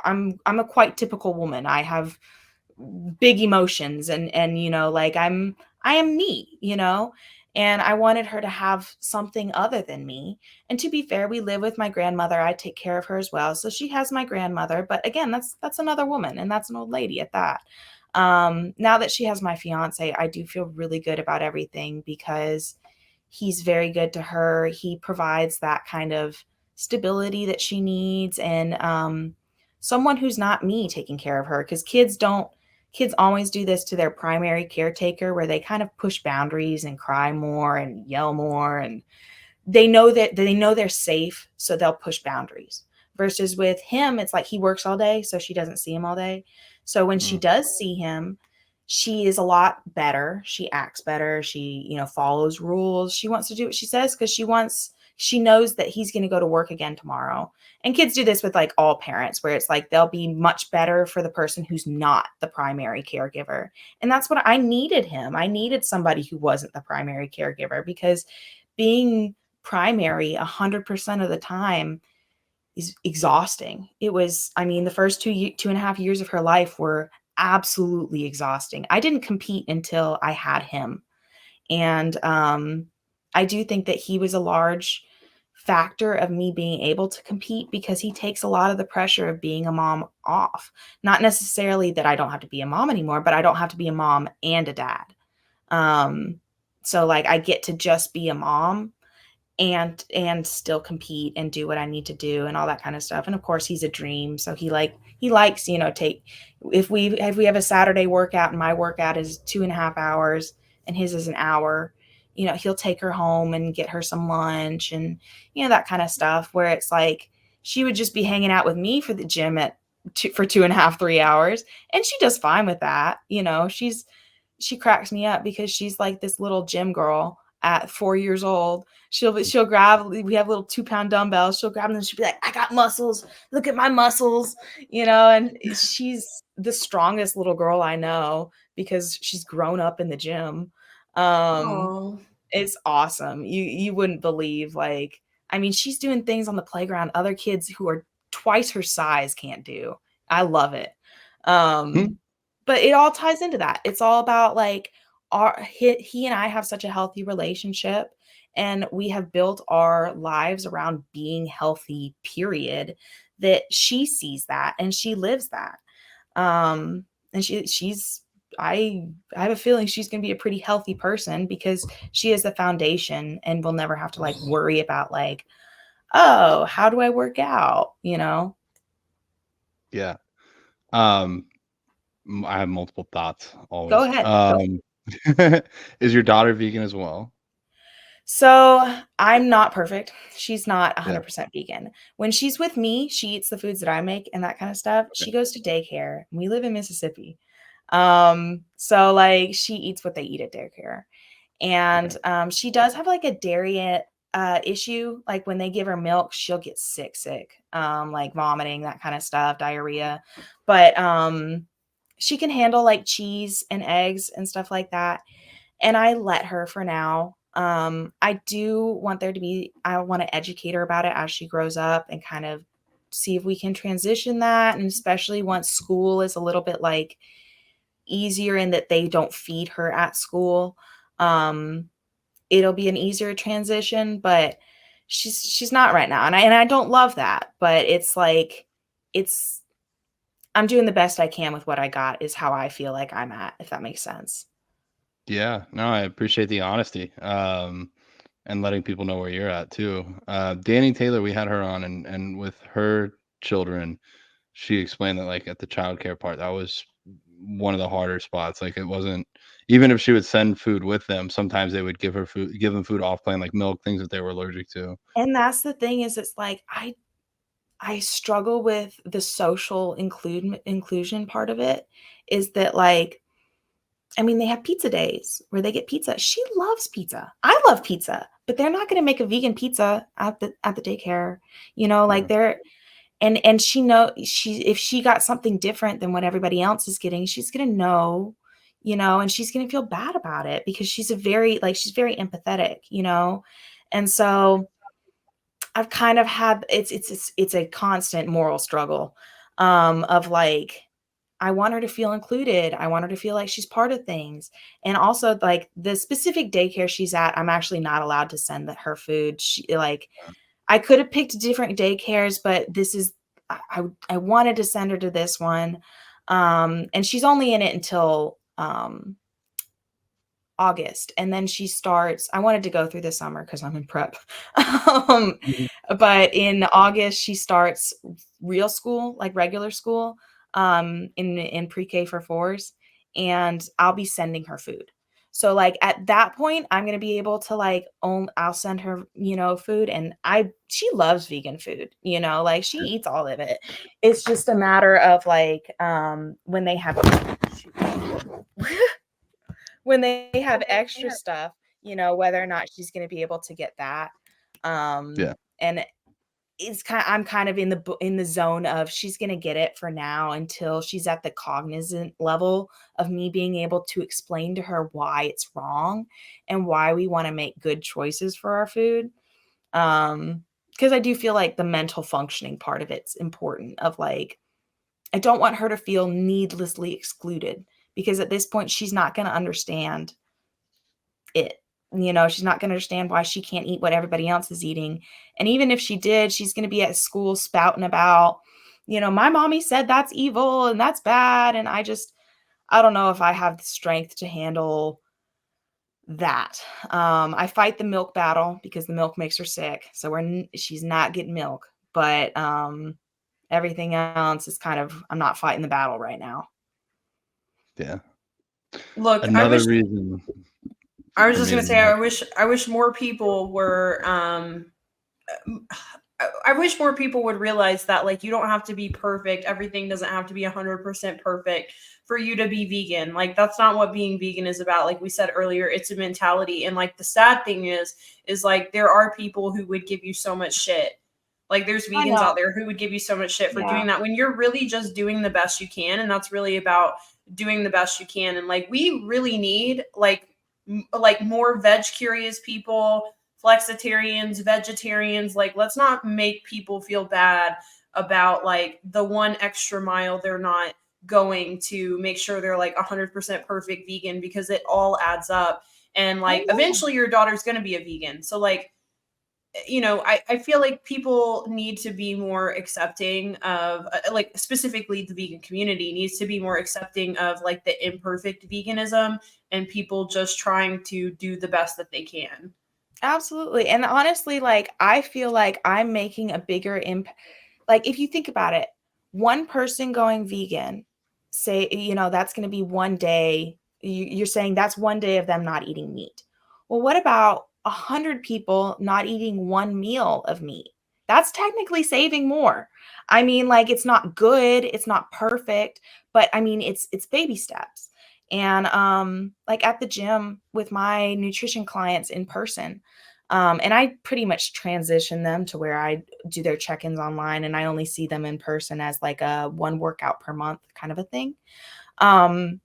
a quite typical woman. I have big emotions, and you know, like, I am me, you know, and I wanted her to have something other than me. And to be fair, we live with my grandmother. I take care of her as well, so she has my grandmother, but again, that's another woman, and that's an old lady at that. Now that she has my fiance, I do feel really good about everything, because he's very good to her. He provides that kind of stability that she needs, and someone who's not me taking care of her, because kids always do this to their primary caretaker, where they kind of push boundaries and cry more and yell more, and they know they're safe, so they'll push boundaries. Versus with him, it's like he works all day, so she doesn't see him all day. So when she does see him, she is a lot better. She acts better. She, you know, follows rules. She wants to do what she says, because she knows that he's going to go to work again tomorrow. And kids do this with like all parents, where it's like they'll be much better for the person who's not the primary caregiver. And that's what I needed him. I needed somebody who wasn't the primary caregiver, because being primary 100% of the time is exhausting. It was, I mean, the first 2.5 years of her life were absolutely exhausting. I didn't compete until I had him. And I do think that he was a large factor of me being able to compete, because he takes a lot of the pressure of being a mom off. Not necessarily that I don't have to be a mom anymore, but I don't have to be a mom and a dad. So like, I get to just be a mom and still compete and do what I need to do and all that kind of stuff. And of course, he's a dream. So he likes, you know, if we have a Saturday workout and my workout is 2.5 hours and his is an hour, you know, he'll take her home and get her some lunch and, you know, that kind of stuff, where it's like, she would just be hanging out with me for the gym for 2.5, 3 hours. And she does fine with that. You know, she cracks me up, because she's like this little gym girl. at 4 years old. She'll grab, we have little 2-pound dumbbells. She'll grab them and she'll be like, I got muscles. Look at my muscles, and she's the strongest little girl I know because she's grown up in the gym. Oh, It's awesome. You wouldn't believe, like, I mean, she's doing things on the playground other kids who are twice her size can't do. I love it. Hmm. But it all ties into that. It's all about like he and I have such a healthy relationship, and we have built our lives around being healthy, period, that she sees that and she lives that. And she's I have a feeling she's going to be a pretty healthy person because she has the foundation and will never have to like worry about like, oh, how do I work out? Yeah. I have multiple thoughts Go always. ahead. Go. Is your daughter vegan as well? So I'm not perfect. She's not Yeah. 100% vegan. When she's with me, she eats the foods that I make and that kind of stuff. Okay. She goes to daycare. We live in Mississippi. So like she eats what they eat at daycare. And Okay. she does have like a dairy issue. Like when they give her milk, she'll get sick, like vomiting, that kind of stuff, diarrhea. But she can handle like cheese and eggs and stuff like that. And I let her for now. I do want I want to educate her about it as she grows up and kind of see if we can transition that. And especially once school is a little bit like easier in that they don't feed her at school. It'll be an easier transition, but she's not right now. And I don't love that, but it's like, I'm doing the best I can with what I got is how I feel like I'm at, if that makes sense. Yeah. No, I appreciate the honesty. And letting people know where you're at too. Danny Taylor, we had her on, and with her children, she explained that like at the childcare part, that was one of the harder spots. Like it wasn't, even if she would send food with them, sometimes they would give them food off plan, like milk, things that they were allergic to. And that's the thing is it's like I struggle with the social inclusion part of it is that like I mean they have pizza days where they get pizza. She loves pizza. I love pizza, but they're not going to make a vegan pizza at the daycare. Like Yeah. they're and she if she got something different than what everybody else is getting, she's going to know, and she's going to feel bad about it because she's she's very empathetic, And so I've kind of had it's a constant moral struggle of like I want her to feel included. I want her to feel like she's part of things. And also like the specific daycare she's at, I'm actually not allowed to send her food. She like I could have picked different daycares, but this is I wanted to send her to this one. And she's only in it until August, and then she starts I wanted to go through the summer because I'm in prep. Um, Mhm. but in August, she starts real school, like regular school, in pre-K for fours, and I'll be sending her food. So like at that point, I'm gonna be able to like I'll send her, food, and she loves vegan food, like she eats all of it. It's just a matter of like when they have when they have extra stuff, whether or not she's going to be able to get that. Yeah. And I'm kind of in the zone of she's going to get it for now until she's at the cognizant level of me being able to explain to her why it's wrong and why we want to make good choices for our food. Because I do feel like the mental functioning part of it's important of like, I don't want her to feel needlessly excluded because at this point she's not going to understand it. She's not going to understand why she can't eat what everybody else is eating. And even if she did, she's going to be at school spouting about, my mommy said that's evil and that's bad. And I don't know if I have the strength to handle that. I fight the milk battle because the milk makes her sick. So she's not getting milk, but everything else is I'm not fighting the battle right now. Yeah. look, Another reason I was for just me gonna to say, I wish more people were I wish more people would realize that, like, you don't have to be perfect. Everything doesn't have to be 100% perfect for you to be vegan. Like, that's not what being vegan is about. Like we said earlier, it's a mentality. And like the sad thing is like there are people who would give you so much shit. Like there's I vegans know. out there who would give you so much shit for Yeah. doing that when you're really just doing the best you can. And that's really about doing the best you can. And like we really need like more veg curious people, flexitarians, vegetarians. Like, let's not make people feel bad about like the one extra mile they're not going to make sure they're like 100% perfect vegan, because it all adds up. And I like know. eventually your daughter's going to be a vegan. So like, you know, I feel like people need to be more accepting of like specifically the vegan community needs to be more accepting of like the imperfect veganism and people just trying to do the best that they can. Absolutely. And honestly, like I feel like I'm making a bigger impact. Like if you think about it, one person going vegan, say, that's going to be one day. You're saying that's one day of them not eating meat. Well, what about 100 people not eating one meal of meat? That's technically saving more. I mean, like it's not good, it's not perfect, but I mean, it's baby steps. And like at the gym with my nutrition clients in person, and I pretty much transition them to where I do their check-ins online and I only see them in person as like a one workout per month kind of a thing. Um,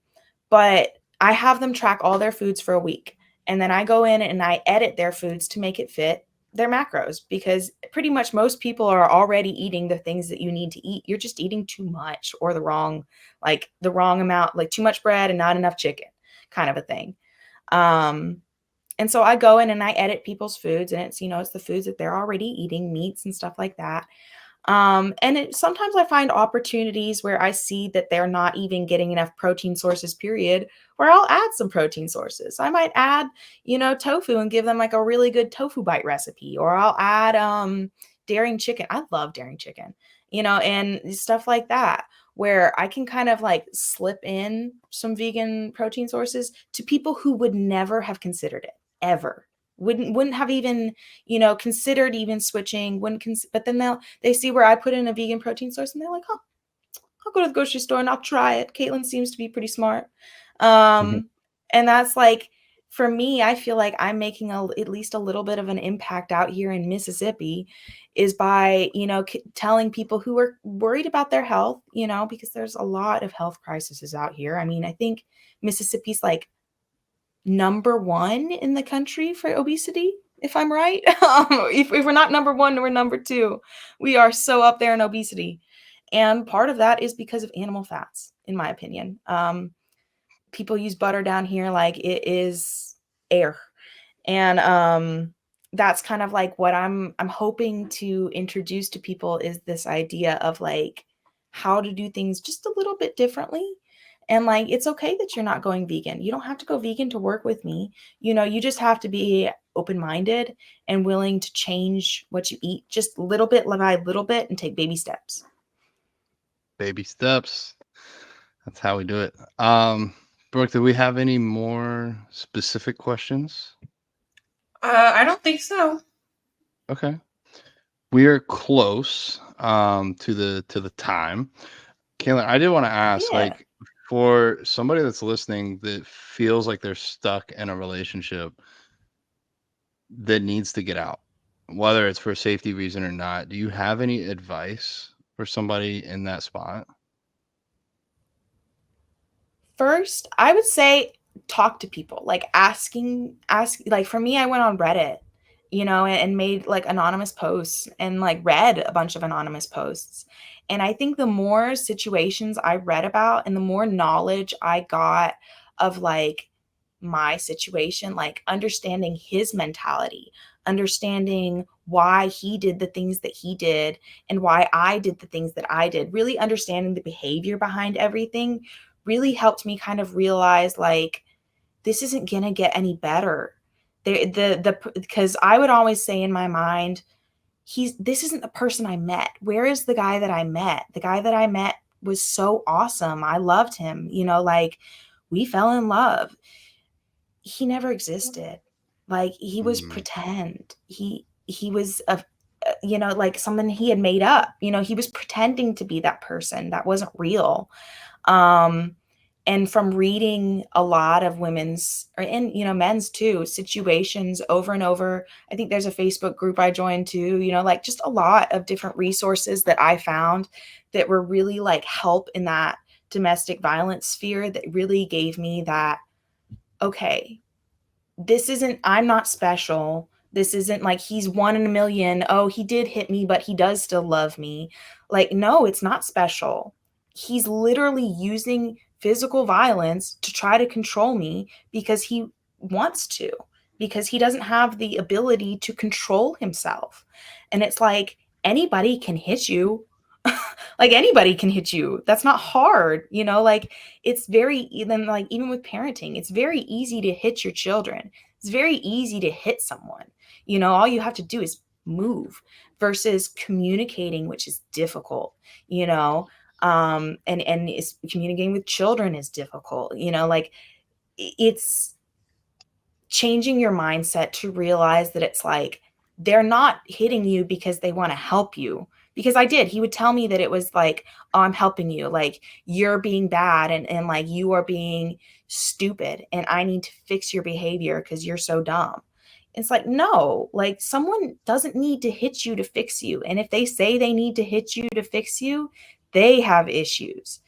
but I have them track all their foods for a week. And then I go in and I edit their foods to make it fit their macros, because pretty much most people are already eating the things that you need to eat. You're just eating too much or the wrong amount, like too much bread and not enough chicken kind of a thing. Um, and so I go in and I edit people's foods, and it's the foods that they're already eating, meats and stuff like that. And sometimes I find opportunities where I see that they're not even getting enough protein sources, period, where I'll add some protein sources. I might add, tofu and give them like a really good tofu bite recipe, or I'll add daring chicken. I love daring chicken, and stuff like that, where I can kind of like slip in some vegan protein sources to people who would never have considered it ever. Wouldn't have even considered even switching, but then they see where I put in a vegan protein source and they're like, oh, I'll go to the grocery store and I'll try it. Kaitlin seems to be pretty smart. Mhm. And that's like, for me, I feel like I'm making at least a little bit of an impact out here in Mississippi, is by, telling people who are worried about their health, because there's a lot of health crises out here. I mean, I think Mississippi's like number one in the country for obesity, if I'm right. If we're not number one, we're number two. We are so up there in obesity. And part of that is because of animal fats, in my opinion. People use butter down here like it is air. And that's kind of like what I'm hoping to introduce to people, is this idea of like how to do things just a little bit differently. And like it's okay that you're not going vegan. You don't have to go vegan to work with me. You just have to be open-minded and willing to change what you eat just little bit by little bit and take baby steps. Baby steps. That's how we do it. Brooke, do we have any more specific questions? I don't think so. Okay. We are close to the time. Kaitlin, I did want to ask, Yeah. like, for somebody that's listening that feels like they're stuck in a relationship that needs to get out, whether it's for a safety reason or not, do you have any advice for somebody in that spot? First, I would say talk to people, like like for me, I went on Reddit, and made like anonymous posts and like read a bunch of anonymous posts. And I think the more situations I read about and the more knowledge I got of like my situation, like understanding his mentality, understanding why he did the things that he did and why I did the things that I did, really understanding the behavior behind everything really helped me kind of realize like this isn't gonna get any better. Because I would always say in my mind, this isn't the person I met. Where is the guy that I met? The guy that I met was so awesome. I loved him, like we fell in love. He never existed. Like he was Mm, pretend. He was a you know, like something he had made up. You know, he was pretending to be that person that wasn't real. Um, and from reading a lot of women's and, you know, men's too, situations over and over, I think there's a Facebook group I joined too, you know, like just a lot of different resources that I found that were really like help in that domestic violence sphere that really gave me that, okay, this isn't, I'm not special. This isn't like he's one in a million. Oh, he did hit me, but he does still love me. Like, no, it's not special. He's literally using physical violence to try to control me because he wants to, because he doesn't have the ability to control himself. And it's like anybody can hit you. Like anybody can hit you. That's not hard, you know, like it's very even like even with parenting, it's very easy to hit your children. It's very easy to hit someone. You know, all you have to do is move versus communicating, which is difficult, you know. And it's communicating with children is difficult, you know, like it's changing your mindset to realize that it's like they're not hitting you because they want to help you. Because I did. He would tell me that it was like, oh, I'm helping you. Like you're being bad and like you are being stupid and I need to fix your behavior because you're so dumb. It's like, no, like someone doesn't need to hit you to fix you. And if they say they need to hit you to fix you, they have issues.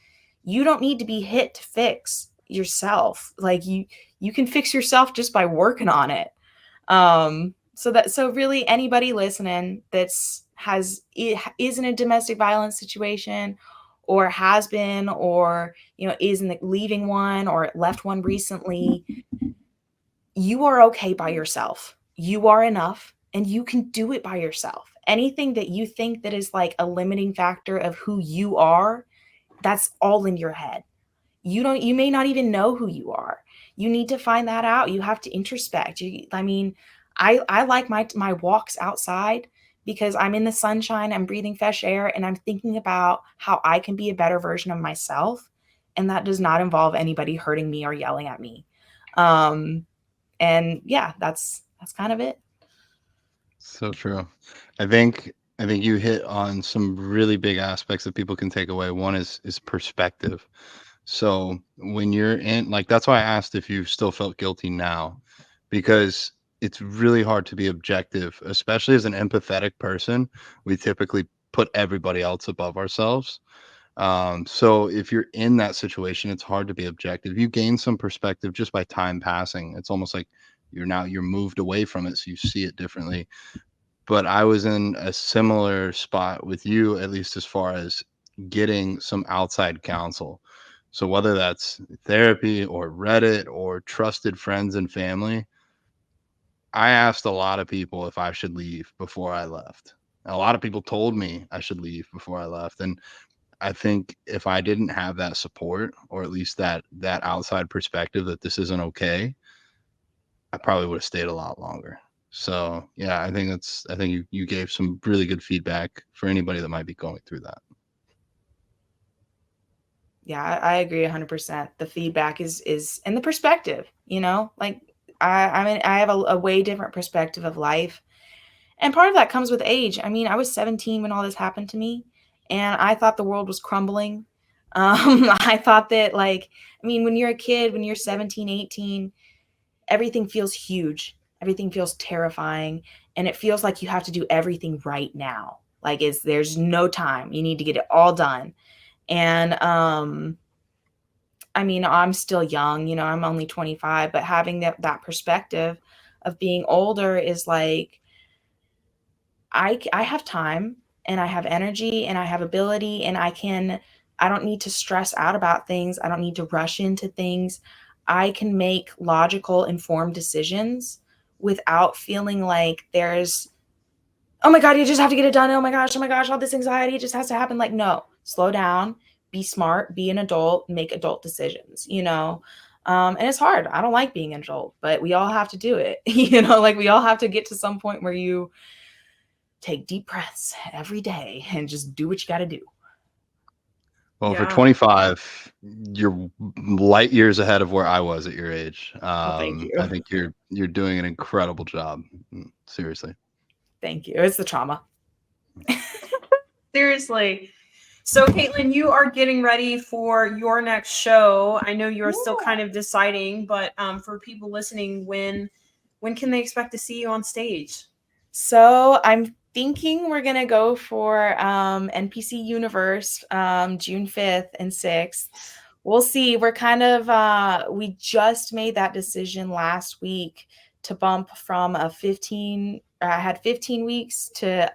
You don't need to be hit to fix yourself. Like you can fix yourself just by working on it. So really anybody listening is in a domestic violence situation or has been, or, you know, is in the leaving one or left one recently, you are okay by yourself. You are enough and you can do it by yourself. Anything that you think that is like a limiting factor of who you are, that's all in your head. You may not even know who you are. You need to find that out. You have to introspect. I like my walks outside because I'm in the sunshine, I'm breathing fresh air, and I'm thinking about how I can be a better version of myself. And that does not involve anybody hurting me or yelling at me. And yeah, that's kind of it. So true. I think you hit on some really big aspects that people can take away. One is perspective. So when you're in, like, that's why I asked if you still felt guilty now, because it's really hard to be objective, especially as an empathetic person. We typically put everybody else above ourselves. So if you're in that situation, it's hard to be objective. You gain some perspective just by time passing. It's almost like you're moved away from it, so you see it differently. But I was in a similar spot with you, at least as far as getting some outside counsel. So whether that's therapy or Reddit or trusted friends and family, I asked a lot of people if I should leave before I left. A lot of people told me I should leave before I left. And I think if I didn't have that support, or at least that outside perspective that this isn't okay, I probably would have stayed a lot longer. So yeah, I think you gave some really good feedback for anybody that might be going through that. Yeah, I agree 100%. The feedback is and the perspective, you know, like I mean, I have a way different perspective of life. And part of that comes with age. I mean, I was 17 when all this happened to me, and I thought the world was crumbling. I thought that like, I mean, when you're a kid, when you're 17, 18, everything feels huge. Everything feels terrifying, and it feels like you have to do everything right now. Like there's no time. You need to get it all done. And I mean, I'm still young, you know, I'm only 25, but having that perspective of being older is like I have time and I have energy and I have ability and I don't need to stress out about things. I don't need to rush into things. I can make logical, informed decisions without feeling like there's, oh my God, you just have to get it done. Oh my gosh, all this anxiety just has to happen. Like, no, slow down, be smart, be an adult, make adult decisions, you know? And it's hard. I don't like being an adult, but we all have to do it. You know, like we all have to get to some point where you take deep breaths every day and just do what you got to do. Well, for Yeah. 25, you're light years ahead of where I was at your age. Well, thank you. I think you're doing an incredible job. Seriously. Thank you. It's the trauma. Seriously. So, Kaitlin, you are getting ready for your next show. I know you're still kind of deciding, but for people listening, when can they expect to see you on stage? So I'm thinking we're gonna go for NPC Universe June 5th and 6th. We'll see. We're kind of we just made that decision last week to bump from a 15 I had 15 weeks to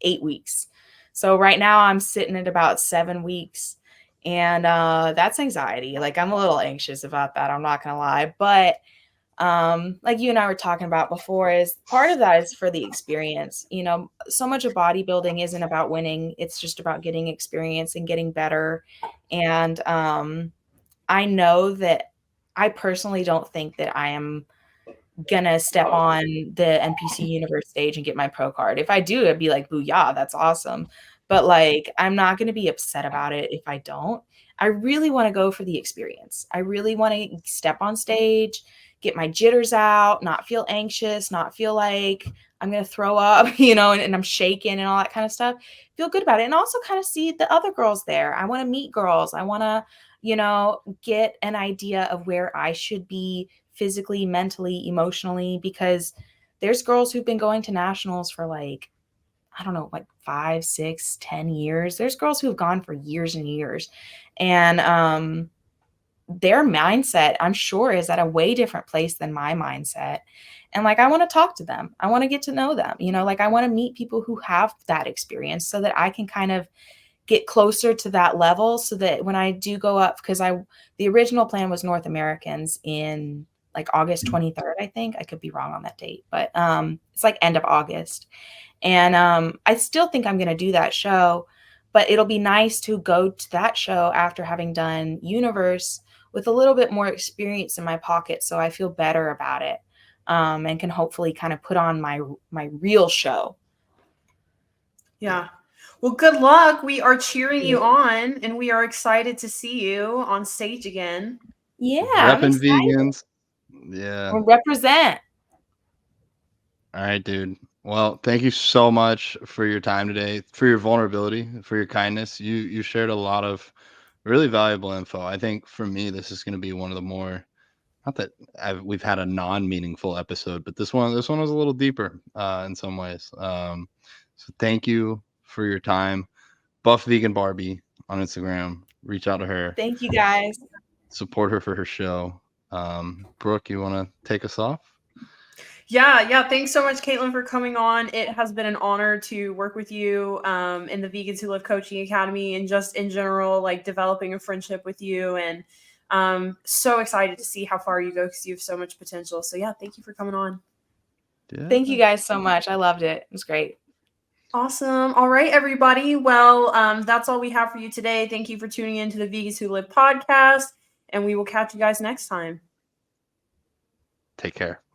8 weeks. So right now I'm sitting at about 7 weeks, and that's anxiety. Like, I'm a little anxious about that, I'm not gonna lie. But like you and I were talking about before, is part of that is for the experience. You know, so much of bodybuilding isn't about winning, it's just about getting experience and getting better. And I know that I personally don't think that I am gonna step on the NPC Universe stage and get my pro card. If I do, I'd be like, booyah, that's awesome. But like, I'm not gonna be upset about it if I don't. I really want to go for the experience. I really want to step on stage, get my jitters out, not feel anxious, not feel like I'm gonna throw up, you know, and I'm shaking and all that kind of stuff. Feel good about it. And also kind of see the other girls there. I want to meet girls. I want to, you know, get an idea of where I should be physically, mentally, emotionally, because there's girls who've been going to nationals for like, I don't know, like 5, 6, 10 years. There's girls who've gone for years and years. And their mindset, I'm sure, is at a way different place than my mindset. And like, I want to talk to them. I want to get to know them. You know, like, I want to meet people who have that experience so that I can kind of get closer to that level, so that when I do go up, because the original plan was North Americans in like August 23rd, I think. I could be wrong on that date, but it's like end of August. And I still think I'm going to do that show, but it'll be nice to go to that show after having done Universe with a little bit more experience in my pocket, so I feel better about it, and can hopefully kind of put on my real show. Yeah. Well, good luck. We are cheering you on, and we are excited to see you on stage again. Yeah, I'm Repping excited. vegans. Yeah. We'll represent. All right, dude. Well, thank you so much for your time today, for your vulnerability, for your kindness. You shared a lot of really valuable info. I think for me, this is going to be one of the more, not that we've had a non-meaningful episode, but this one was a little deeper in some ways. So thank you for your time. Buff Vegan Barbie on Instagram. Reach out to her. Thank you, guys. Support her for her show. Brooke, you want to take us off? Yeah. Thanks so much, Kaitlin, for coming on. It has been an honor to work with you in the Vegans Who Live Coaching Academy, and just in general, like developing a friendship with you. And so excited to see how far you go, because you have so much potential. So yeah, thank you for coming on. Yeah. Thank you guys so much. I loved it. It was great. Awesome. All right, everybody. Well, that's all we have for you today. Thank you for tuning in to the Vegans Who Live podcast, and we will catch you guys next time. Take care.